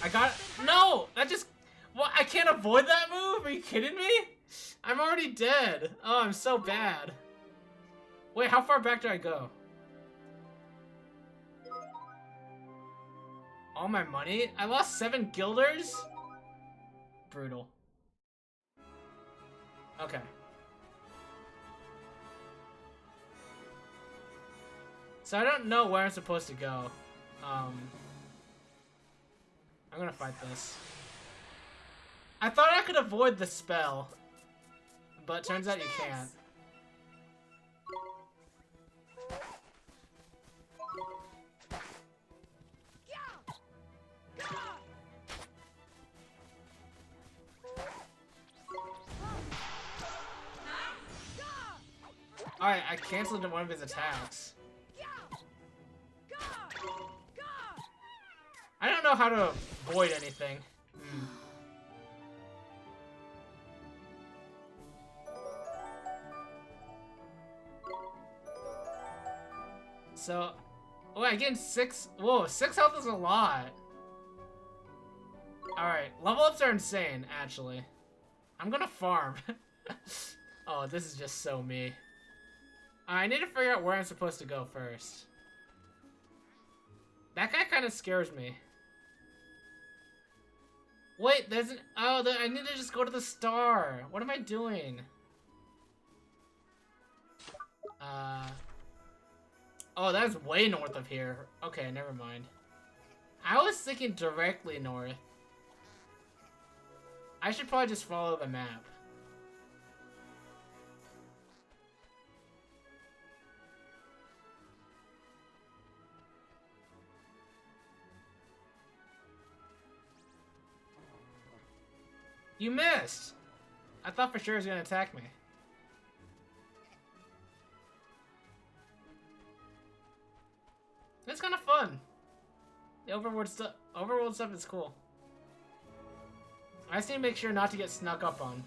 I got it. No! That just... What? I can't avoid that move? Are you kidding me? I'm already dead. Oh, I'm so bad. Wait, how far back do I go? All my money? I lost 7 guilders? Brutal. Okay. So I don't know where I'm supposed to go. I'm gonna fight this. I thought I could avoid the spell, but turns out you can't. Alright, I canceled one of his attacks. I don't know how to avoid anything. So, oh, I gained 6. Whoa, 6 health is a lot. Alright, level ups are insane, actually. I'm gonna farm. Oh, this is just so me. I need to figure out where I'm supposed to go first. That guy kind of scares me. Wait, there's an... Oh, I need to just go to the star. What am I doing? Oh, that's way north of here. Okay, never mind. I was thinking directly north. I should probably just follow the map. You missed! I thought for sure he was gonna attack me. It's kind of fun. The overworld stuff is cool. I just need to make sure not to get snuck up on.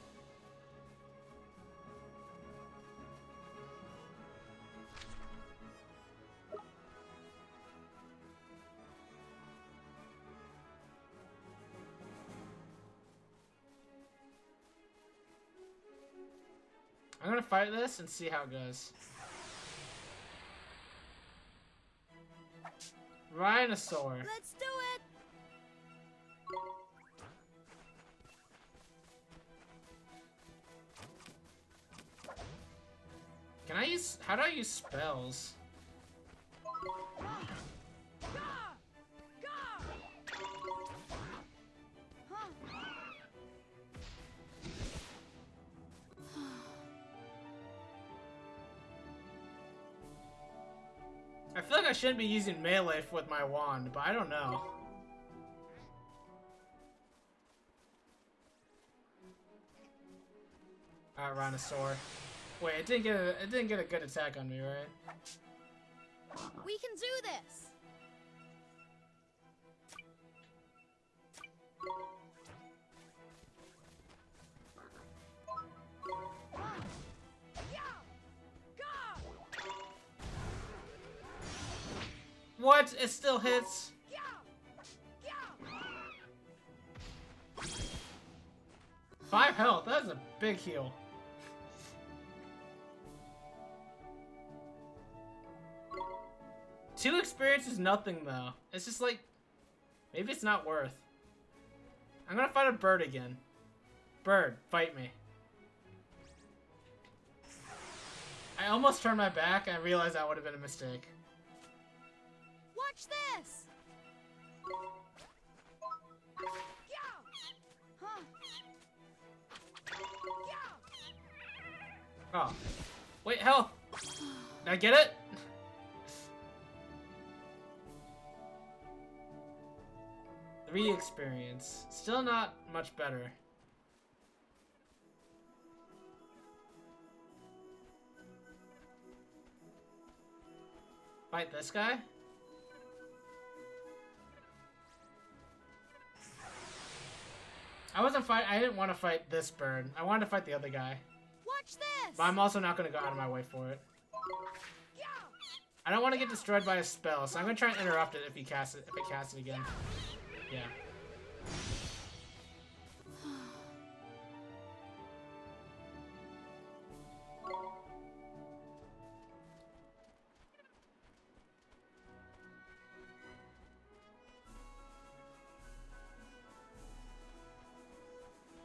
I'm gonna fight this and see how it goes. Rhinosaur. Let's do it. How do I use spells? I feel like I shouldn't be using melee with my wand, but I don't know. Alright, Rhinosaur. Wait, it didn't get a good attack on me, right? We can do this. What? It still hits? 5 health. That's a big heal. Two experience is nothing though. It's just like, maybe it's not worth. I'm gonna fight a bird again. Bird, fight me. I almost turned my back and I realized that would have been a mistake. Watch this. Huh. Oh. Wait, health! Did I get it? Three experience. Still not much better. Fight this guy? I didn't want to fight this bird. I wanted to fight the other guy. Watch this. But I'm also not going to go out of my way for it. I don't want to get destroyed by a spell, so I'm going to try and interrupt it if it casts it again. Yeah.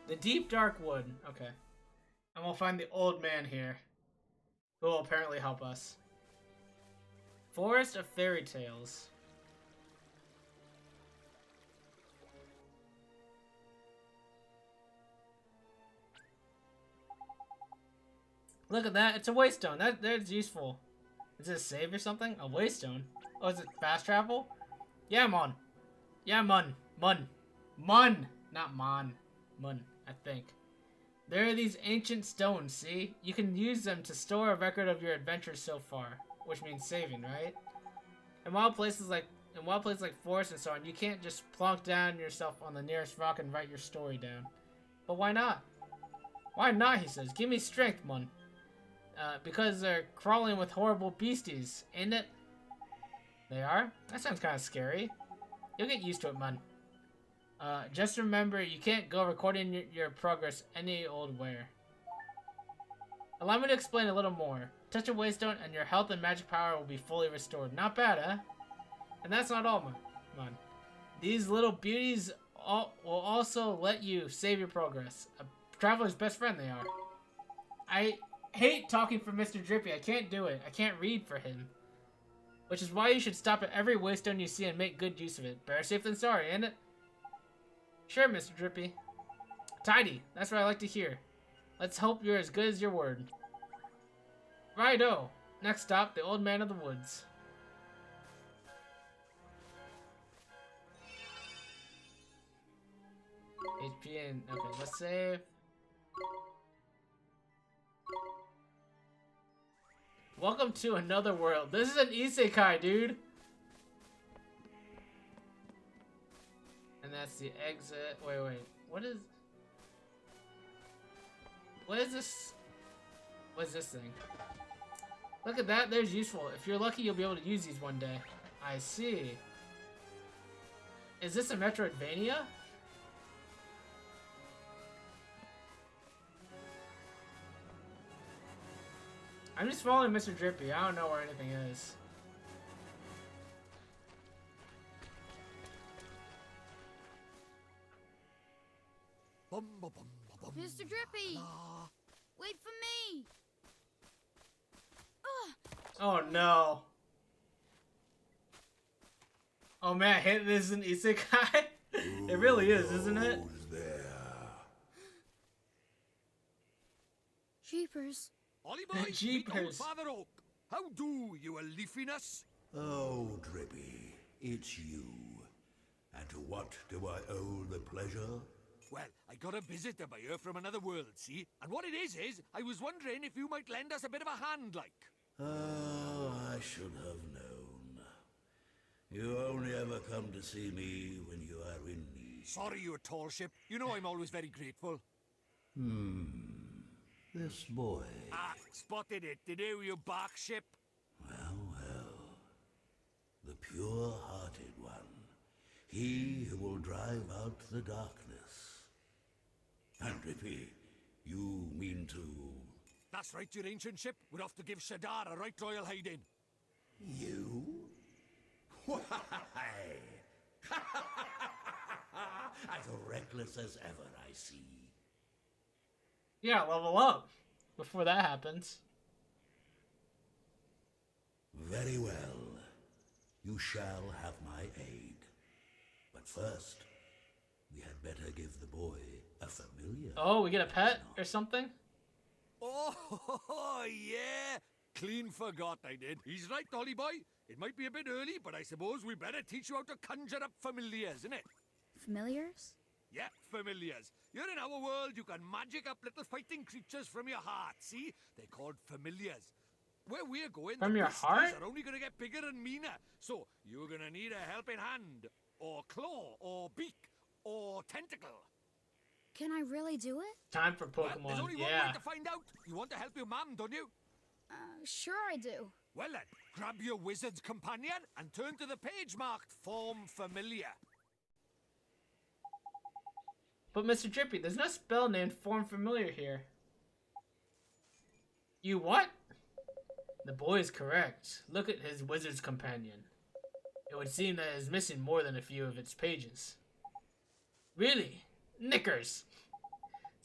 The deep dark wood. Okay. And we'll find the old man here, who will apparently help us. Forest of Fairy Tales. Look at that, it's a waystone. That's useful. Is it a save or something? A waystone? Oh, is it fast travel? Yeah, mon. Yeah, mun. Mun. Mun! Not mon. Mun, I think. There are these ancient stones, see? You can use them to store a record of your adventures so far. Which means saving, right? In wild places like forests and so on, you can't just plonk down yourself on the nearest rock and write your story down. But why not? Why not, he says. Give me strength, mun. Because they're crawling with horrible beasties, ain't it? They are? That sounds kind of scary. You'll get used to it, mun. Just remember, you can't go recording your progress any old where. Allow me to explain a little more. Touch a waystone and your health and magic power will be fully restored. Not bad, huh? And that's not all, man. These little beauties will also let you save your progress. A traveler's best friend they are. I hate talking for Mr. Drippy. I can't do it. I can't read for him. Which is why you should stop at every waystone you see and make good use of it. Better safe than sorry, ain't it? Sure, Mr. Drippy. Tidy. That's what I like to hear. Let's hope you're as good as your word. Righto. Next stop, the old man of the woods. HP and... Okay, let's save. Welcome to another world. This is an isekai, dude. And that's the exit. Wait. What is this? What is this thing? Look at that. There's useful. If you're lucky, you'll be able to use these one day. I see. Is this a Metroidvania? I'm just following Mr. Drippy. I don't know where anything is. Mr. Drippy! Wait for me! Oh no. Oh man, this is an isekai? It really is, isn't it? Jeepers. Ollie boy, meet Jeepers. old Father Oak. How do, you a leafiness? Oh, Drippy, it's you. And to what do I owe the pleasure? Well, I got a visitor by here from another world, see? And what it is I was wondering if you might lend us a bit of a hand, like. Oh, I should have known. You only ever come to see me when you are in need. Sorry, you tall ship. You know I'm always very grateful. This boy. Ah, spotted it, did you bark ship? Well, well. The pure-hearted one. He who will drive out the darkness. And Drippy, you mean to... That's right, your ancient ship. We're off to give Shadar a right royal hiding. You? Why? As reckless as ever, I see. Yeah, level up before that happens. Very well. You shall have my aid. But first, we had better give the boy a familiar. Oh, we get a pet or something? Oh, yeah. Clean forgot I did. He's right, Ollie boy. It might be a bit early, but I suppose we better teach you how to conjure up familiars, innit? Familiars? Yeah, familiars. Here in our world, you can magic up little fighting creatures from your heart, see? They're called familiars. Where we're going, From the your beasties heart? are only going to get bigger and meaner. So, you're going to need a helping hand, or claw, or beak, or tentacle. Can I really do it? Time for Well, Pokemon, there's only one yeah. way to find out. You want to help your mum, don't you? Sure I do. Well then, grab your wizard's companion and turn to the page marked Form Familiar. But Mr. Drippy, there's no spell named Form Familiar here. You what? The boy is correct. Look at his wizard's companion. It would seem that it is missing more than a few of its pages. Really? Knickers!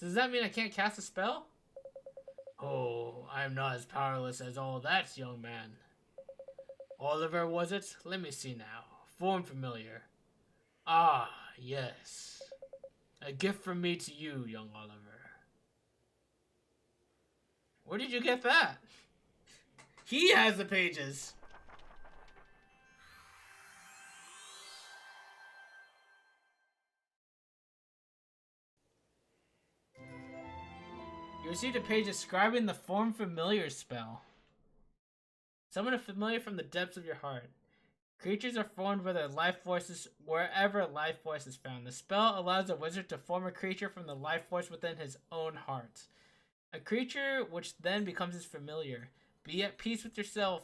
Does that mean I can't cast a spell? Oh, I am not as powerless as all that, young man. Oliver, was it? Let me see now. Form Familiar. Ah, yes. A gift from me to you, young Oliver. Where did you get that? He has the pages. You received a page describing the Form Familiar spell. Summon a familiar from the depths of your heart. Creatures are formed wherever life force is found. The spell allows a wizard to form a creature from the life force within his own heart. A creature which then becomes his familiar. Be at peace with yourself.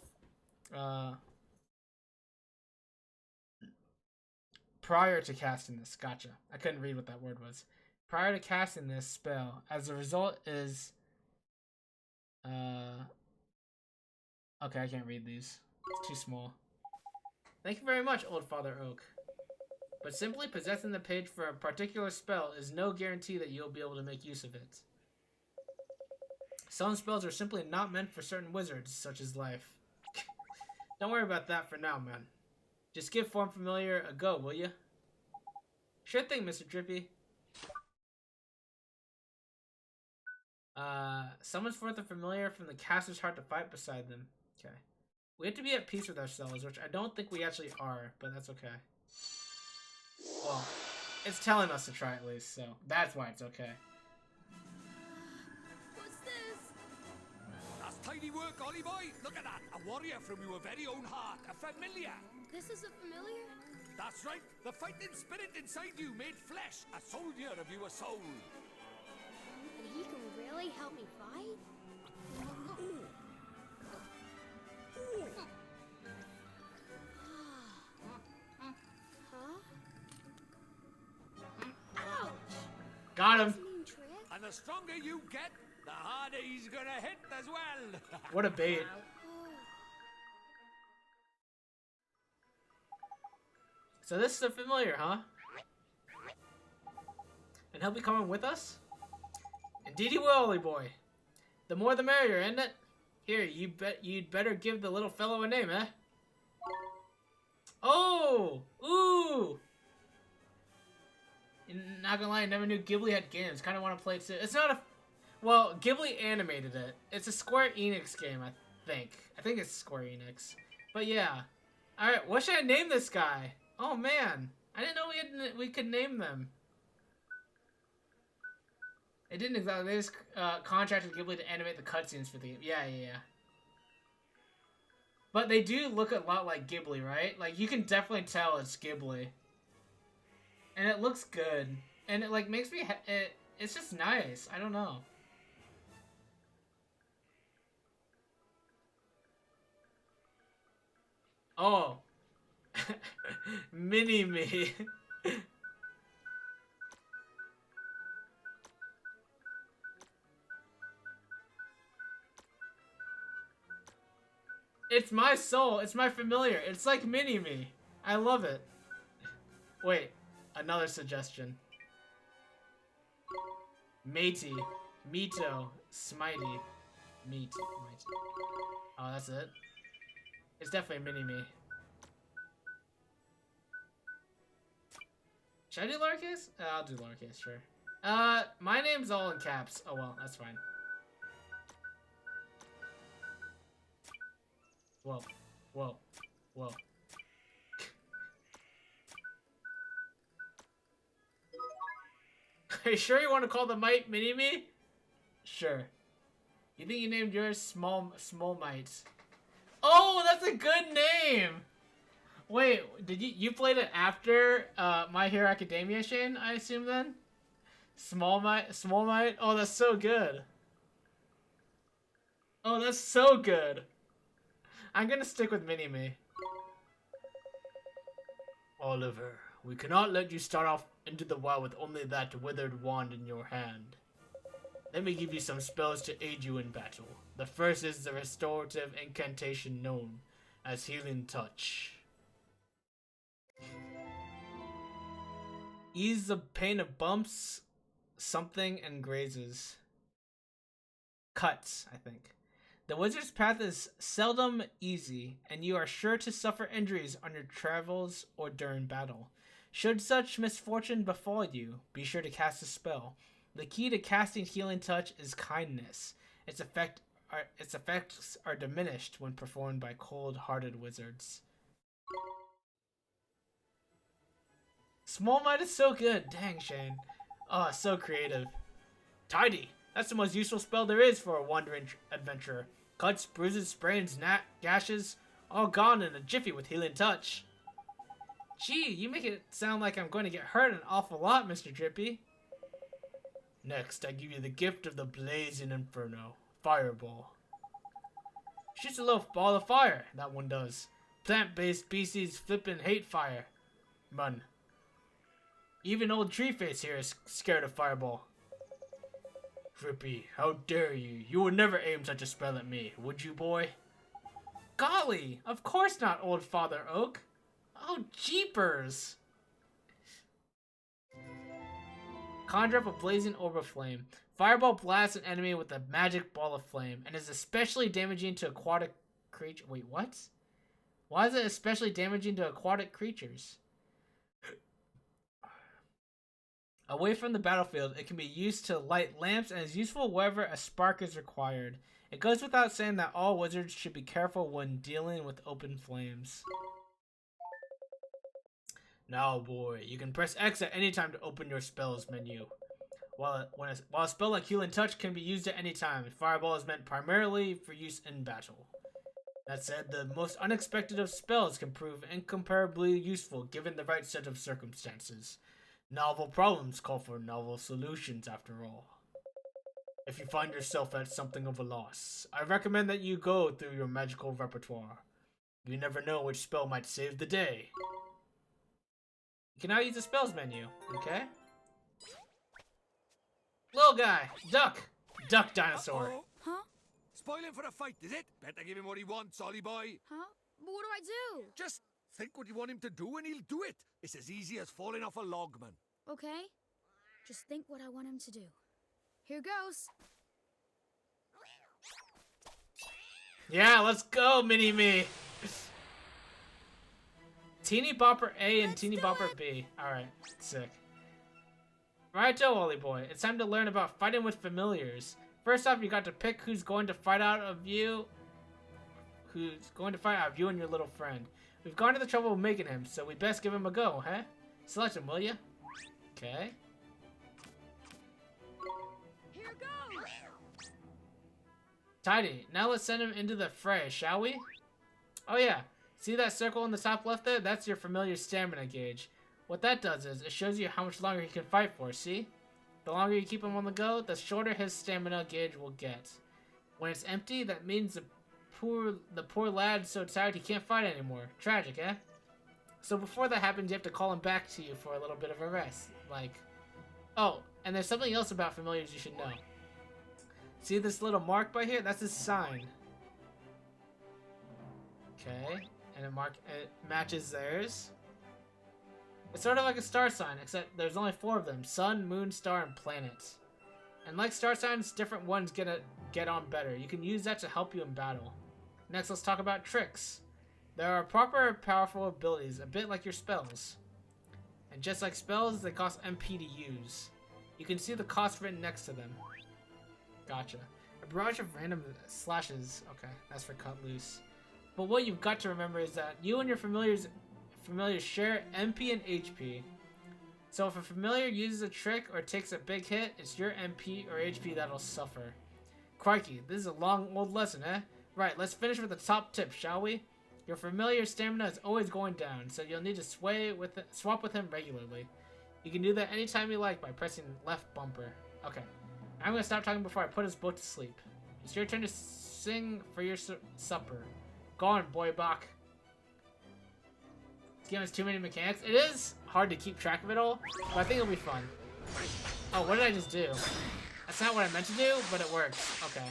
Prior to casting this. Gotcha. I couldn't read what that word was. Prior to casting this spell, as a result is... Okay, I can't read these. It's too small. Thank you very much, Old Father Oak. But simply possessing the page for a particular spell is no guarantee that you'll be able to make use of it. Some spells are simply not meant for certain wizards, such as life. Don't worry about that for now, man. Just give Form Familiar a go, will you? Sure thing, Mr. Drippy. Summons forth a familiar from the caster's heart to fight beside them. Okay. We have to be at peace with ourselves, which I don't think we actually are, but that's okay. Well, it's telling us to try at least, so that's why it's okay. What's this? That's tidy work, Ollie boy. Look at that. A warrior from your very own heart. A familiar. This is a familiar? That's right. The fighting spirit inside you made flesh. A soldier of your soul. And he can really help me fight? Huh? Ouch! Got him. Mean trick? And the stronger you get, the harder he's gonna hit as well. What a bait. So this is a familiar, huh? And he'll be coming with us? Indeed he will, Ollie boy. The more the merrier, isn't it? Here, you'd better give the little fellow a name, eh? Oh! Ooh! Not gonna lie, I never knew Ghibli had games. Kind of want to play it too. It's not a... Well, Ghibli animated it. It's a Square Enix game, I think. I think it's Square Enix. But yeah. Alright, what should I name this guy? Oh man. I didn't know we could name them. It didn't exactly. They just contracted Ghibli to animate the cutscenes for the game. Yeah. But they do look a lot like Ghibli, right? Like, you can definitely tell it's Ghibli. And it looks good. And it, like, makes me... It's just nice. I don't know. Oh. Mini-me. It's my soul. It's my familiar. It's like Mini-me. I love it. Wait. Another suggestion. Matey. Mito. Smitey. Meat. Mighty. Oh, that's it? It's definitely Mini-me. Should I do lowercase? I'll do lowercase, sure. My name's all in caps. Oh well, that's fine. Whoa. Whoa. Whoa. Are you sure you want to call the mite Mini-me? Sure. You think you named yours Small Mite? Oh, that's a good name! Wait, did you played it after My Hero Academia, Shane, I assume then? Small Mite? Oh, that's so good. Oh, that's so good. I'm gonna stick with Mini-me. Oliver, we cannot let you start off into the wild with only that withered wand in your hand. Let me give you some spells to aid you in battle. The first is the restorative incantation known as Healing Touch. Ease the pain of bumps, something, and grazes. Cuts, I think. The wizard's path is seldom easy, and you are sure to suffer injuries on your travels or during battle. Should such misfortune befall you, be sure to cast a spell. The key to casting Healing Touch is kindness. Its effects are diminished when performed by cold-hearted wizards. Small Might is so good. Dang, Shane. Oh, so creative. Tidy. That's the most useful spell there is for a wandering adventurer. Cuts, bruises, sprains, gashes, all gone in a jiffy with Healing Touch. Gee, you make it sound like I'm going to get hurt an awful lot, Mr. Drippy. Next, I give you the gift of the Blazing Inferno. Fireball. Shoots a little ball of fire, that one does. Plant-based species flippin' hate fire. Run. Even old Treeface here is scared of Fireball. Drippy, how dare you? You would never aim such a spell at me, would you, boy? Golly, of course not, old Father Oak. Oh, jeepers. Conjure up a blazing orb of flame. Fireball blasts an enemy with a magic ball of flame and is especially damaging to aquatic creatures. Wait, what? Why is it especially damaging to aquatic creatures? Away from the battlefield, it can be used to light lamps and is useful wherever a spark is required. It goes without saying that all wizards should be careful when dealing with open flames. Now, boy, you can press X at any time to open your spells menu. While a spell like Healing Touch can be used at any time, Fireball is meant primarily for use in battle. That said, the most unexpected of spells can prove incomparably useful given the right set of circumstances. Novel problems call for novel solutions, after all. If you find yourself at something of a loss, I recommend that you go through your magical repertoire. You never know which spell might save the day. You can now use the spells menu, okay? Little guy, duck! Duck dinosaur. Uh-oh. Huh? Spoiling for a fight, is it? Better give him what he wants, Ollie boy. Huh? But what do I do? Just think what you want him to do and he'll do it. It's as easy as falling off a log, man. Okay. Just think what I want him to do. Here goes. Yeah, let's go, Mini-Me! Teeny Bopper A and Teeny Bopper B. Alright, sick. Righto, Ollie boy. It's time to learn about fighting with familiars. First off, you got to pick who's going to fight out of you. Who's going to fight out of you and your little friend. We've gone to the trouble of making him, so we best give him a go, huh? Select him, will ya? Okay. Here goes! Tidy. Now let's send him into the fray, shall we? Oh yeah. See that circle in the top left there? That's your familiar stamina gauge. What that does is, it shows you how much longer he can fight for, see? The longer you keep him on the go, the shorter his stamina gauge will get. When it's empty, that means the poor lad's so tired he can't fight anymore. Tragic, eh? So before that happens, you have to call him back to you for a little bit of a rest. Like, oh, and there's something else about familiars you should know. See this little mark by here? That's his sign. Okay, and it matches theirs. It's sort of like a star sign, except there's only 4 of them: sun, moon, star, and planet. And like star signs, different ones get on better. You can use that to help you in battle. Next, let's talk about tricks. There are proper powerful abilities, a bit like your spells. And just like spells, they cost MP to use. You can see the cost written next to them. Gotcha. A barrage of random slashes. Okay, that's for cut loose. But what you've got to remember is that you and your familiars share MP and HP. So if a familiar uses a trick or takes a big hit, it's your MP or HP that'll suffer. Crikey, this is a long old lesson, eh? Right, let's finish with the top tip, shall we? Your familiar stamina is always going down, so you'll need to swap with him regularly. You can do that anytime you like by pressing left bumper. Okay, I'm gonna stop talking before I put us both to sleep. It's your turn to sing for your supper. Go on, boy Bach. This game has too many mechanics. It is hard to keep track of it all, but I think it'll be fun. Oh, what did I just do? That's not what I meant to do, but it works. Okay.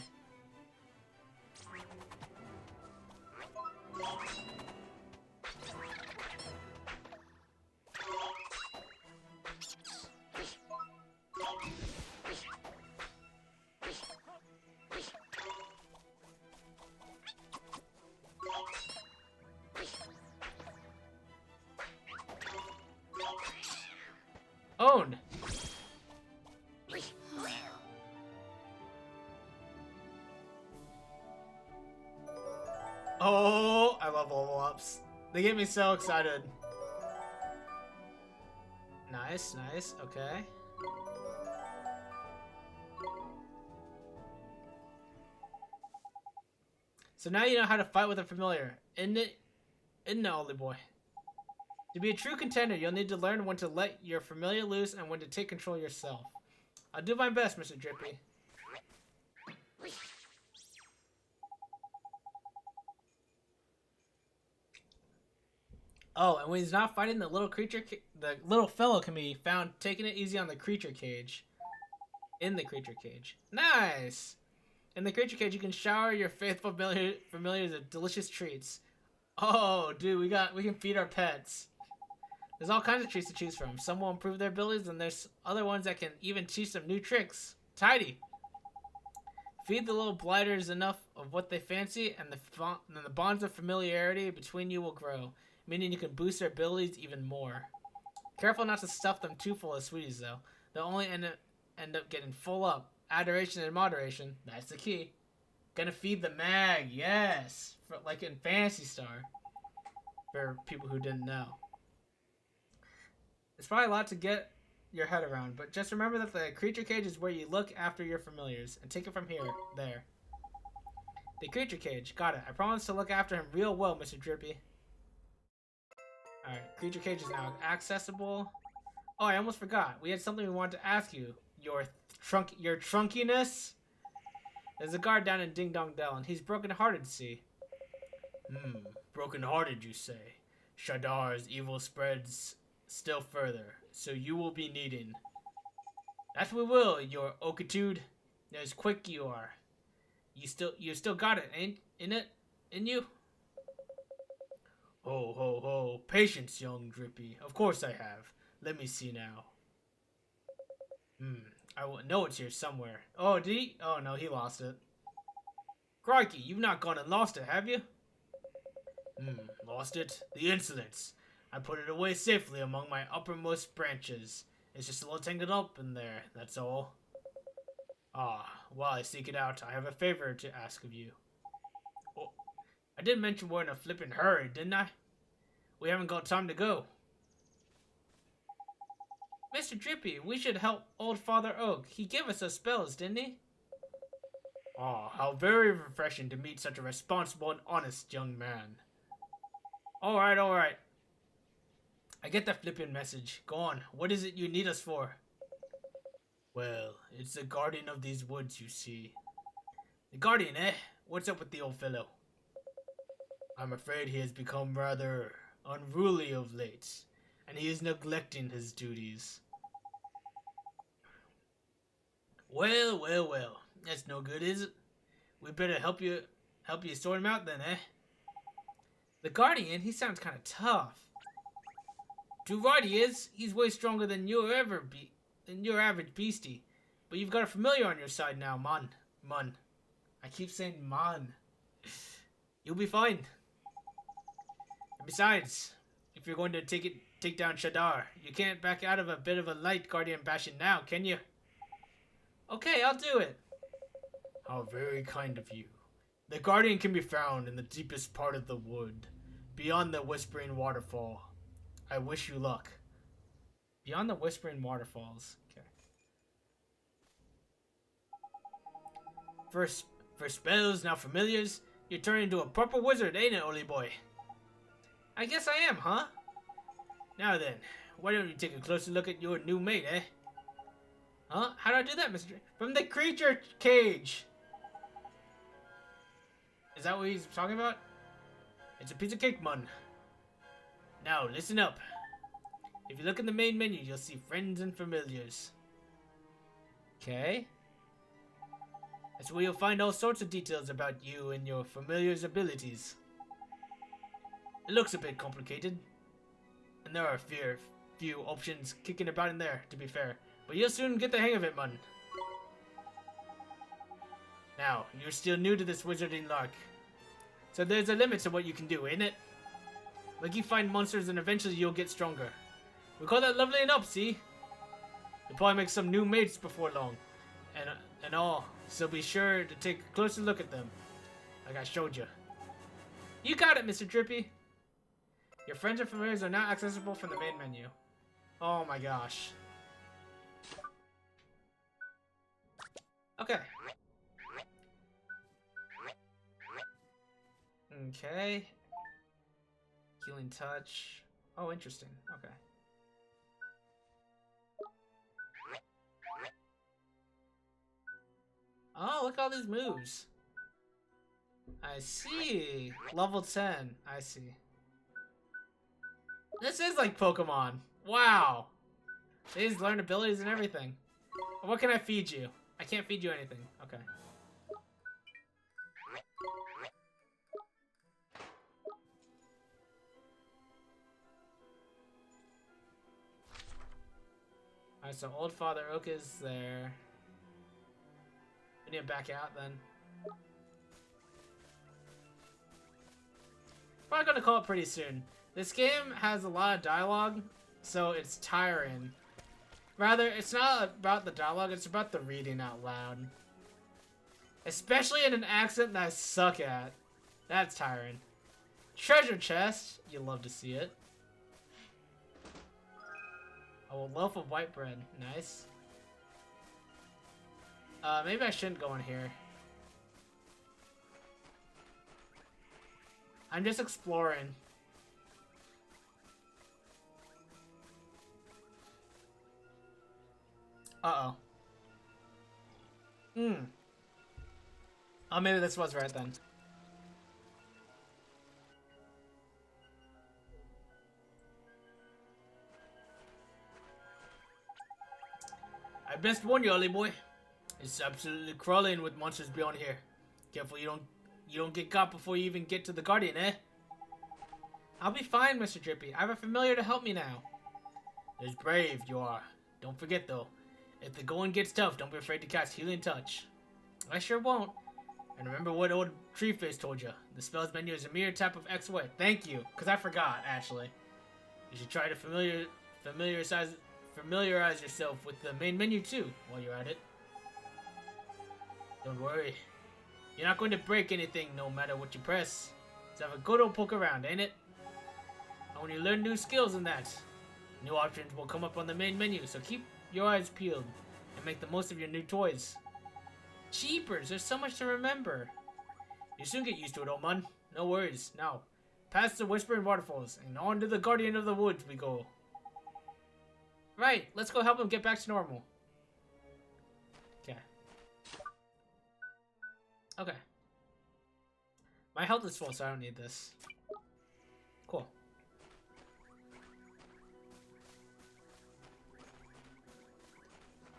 Owned. Oh, I love level ups. They get me so excited. Nice, nice. Okay. So now you know how to fight with a familiar. Isn't it, Ollie boy? To be a true contender, you'll need to learn when to let your familiar loose and when to take control yourself. I'll do my best, Mr. Drippy. Oh, and when he's not fighting, the little creature, the little fellow can be found taking it easy on the creature cage. In the creature cage. Nice! In the creature cage, you can shower your faithful familiars with delicious treats. Oh, dude, we can feed our pets. There's all kinds of treats to choose from. Some will improve their abilities, and there's other ones that can even teach them new tricks. Tidy! Feed the little blighters enough of what they fancy, and the bonds of familiarity between you will grow, meaning you can boost their abilities even more. Careful not to stuff them too full of sweeties, though. They'll only end up getting full up. Adoration and moderation, that's the key. Gonna feed the mag, yes! Like in Phantasy Star. For people who didn't know. It's probably a lot to get your head around, but just remember that the creature cage is where you look after your familiars, and take it from here, there. The creature cage, got it. I promise to look after him real well, Mr. Drippy. Alright, creature cage is now accessible. Oh, I almost forgot. We had something we wanted to ask you. Your trunkiness? There's a guard down in Ding Dong Dell, and he's broken-hearted, see? Broken-hearted, you say? Shadar's evil spreads still further, so you will be needing. That we will, your okitude. As quick you are. You still got it, ain't in you? Ho ho ho, patience, young Drippy. Of course I have. Let me see now. I know it's here somewhere. Oh, did he? Oh no, he lost it. Crikey, you've not gone and lost it, have you? Lost it? The insolence. I put it away safely among my uppermost branches. It's just a little tangled up in there, that's all. Ah, while I seek it out, I have a favor to ask of you. Oh, I did mention we're in a flippin' hurry, didn't I? We haven't got time to go. Mr. Drippy, we should help old Father Oak. He gave us those spells, didn't he? Ah, how very refreshing to meet such a responsible and honest young man. Alright, alright. I get the flippin' message. Go on, what is it you need us for? Well, it's the guardian of these woods, you see. The guardian, eh? What's up with the old fellow? I'm afraid he has become rather unruly of late, and he is neglecting his duties. Well, well, well. That's no good, is it? We better help you sort him out then, eh? The guardian, he sounds kind of tough. Too right he is. He's way stronger than your average beastie. But you've got a familiar on your side now, man. Mun. I keep saying man. You'll be fine. And besides, if you're going to take down Shadar, you can't back out of a bit of a light guardian bashing now, can you? Okay, I'll do it. How very kind of you. The guardian can be found in the deepest part of the wood, beyond the Whispering Waterfall. I wish you luck. Beyond the Whispering Waterfalls. Okay. For spells, now familiars, you're turning into a proper wizard, ain't it, Oli boy? I guess I am, huh? Now then, why don't you take a closer look at your new mate, eh? Huh? How do I do that, Mr. From the creature cage! Is that what he's talking about? It's a piece of cake, mun. Now, listen up. If you look in the main menu, you'll see friends and familiars. Okay. That's where you'll find all sorts of details about you and your familiar's abilities. It looks a bit complicated. And there are a few options kicking about in there, to be fair. But you'll soon get the hang of it, mun. Now, you're still new to this wizarding lark. So there's a limit to what you can do, ain't it? Like you find monsters and eventually you'll get stronger. We call that leveling up, see? You'll probably make some new mates before long. And all. So be sure to take a closer look at them. Like I showed you. You got it, Mr. Drippy. Your friends and familiars are now accessible from the main menu. Oh my gosh. Okay. Okay. Healing touch. Oh, interesting. Okay. Oh, look at all these moves. I see. Level 10. I see. This is like Pokemon. Wow. They just learn abilities and everything. What can I feed you? I can't feed you anything. Okay. Alright, so old Father Oak is there. We need to back out then. Probably gonna call it pretty soon. This game has a lot of dialogue, so it's tiring. Rather, it's not about the dialogue, it's about the reading out loud. Especially in an accent that I suck at. That's tiring. Treasure chest. You love to see it. Oh, a loaf of white bread. Nice. Maybe I shouldn't go in here. I'm just exploring. Uh-oh. Oh, maybe this was right then. I best warn you, Ollie boy. It's absolutely crawling with monsters beyond here. Careful you don't get caught before you even get to the Guardian, eh? I'll be fine, Mr. Drippy. I have a familiar to help me now. There's brave, you are. Don't forget, though. If the going gets tough, don't be afraid to cast Healing Touch. I sure won't. And remember what old Treeface told you. The spells menu is a mere tap of X away. Thank you, because I forgot, actually. You should try to familiarize yourself with the main menu, too, while you're at it. Don't worry. You're not going to break anything no matter what you press. Let's have a good old poke around, ain't it? And when you learn new skills in that, new options will come up on the main menu, so keep your eyes peeled and make the most of your new toys. Cheapers, there's so much to remember. You soon get used to it, old man. No worries. Now, past the Whispering Waterfalls and on to the Guardian of the Woods we go. Right, let's go help him get back to normal. Okay. Okay. My health is full, so I don't need this. Cool.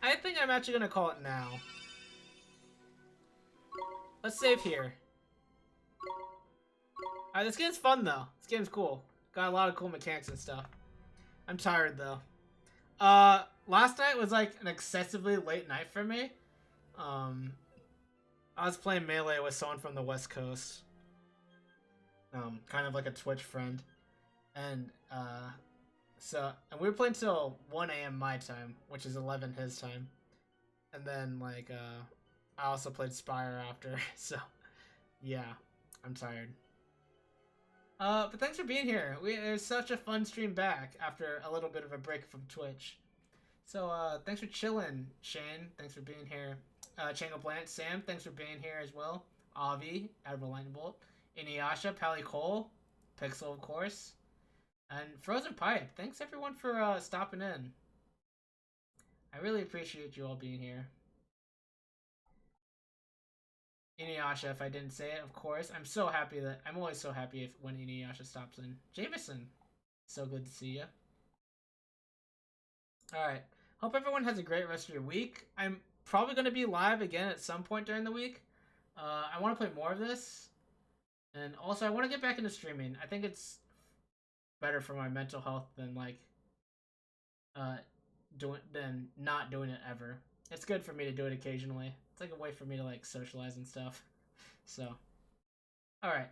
I think I'm actually gonna call it now. Let's save here. Alright, this game's fun though. This game's cool. Got a lot of cool mechanics and stuff. I'm tired though. Last night was like an excessively late night for me. I was playing Melee with someone from the West Coast. Kind of like a Twitch friend. And, and we were playing till 1 a.m. my time, which is 11 his time. And then, like, I also played Spire after, so, yeah, I'm tired. But thanks for being here. It was such a fun stream back after a little bit of a break from Twitch. So, thanks for chilling, Shane. Thanks for being here. Chango Plant, Sam, thanks for being here as well. Avi, Admiral Lightning Bolt, Inuyasha, Pally Cole, Pixel, of course, and Frozen Pipe. Thanks everyone for stopping in. I really appreciate you all being here. Inuyasha, if I didn't say it, of course. I'm always so happy when Inuyasha stops in. Jameson, so good to see you. Alright, hope everyone has a great rest of your week. I'm probably going to be live again at some point during the week. I want to play more of this. And also, I want to get back into streaming. I think it's better for my mental health than, like, not doing it ever. It's good for me to do it occasionally. It's like a way for me to, like, socialize and stuff. So, alright.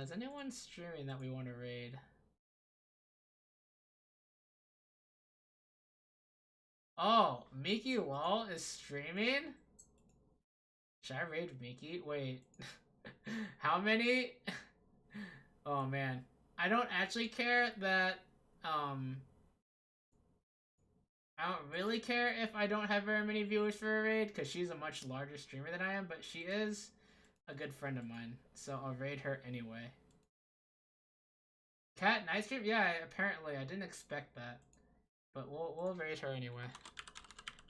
Is anyone streaming that we want to raid? Oh, Miki Lol is streaming? Should I raid Miki? Wait. How many? Oh man. I don't actually care that, I don't really care if I don't have very many viewers for a raid, because she's a much larger streamer than I am, but she is a good friend of mine, so I'll raid her anyway. Cat night stream? Yeah, apparently. I didn't expect that. But we'll raid her anyway.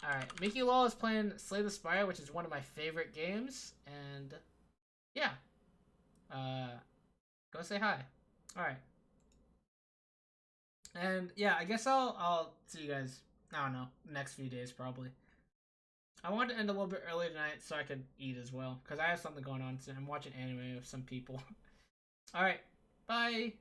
Alright, Mickey Law is playing Slay the Spire, which is one of my favorite games, and yeah. Go say hi. Alright. And yeah, I guess I'll see you guys, I don't know, next few days probably. I wanted to end a little bit early tonight so I could eat as well, because I have something going on, so I'm watching anime with some people. Alright, bye!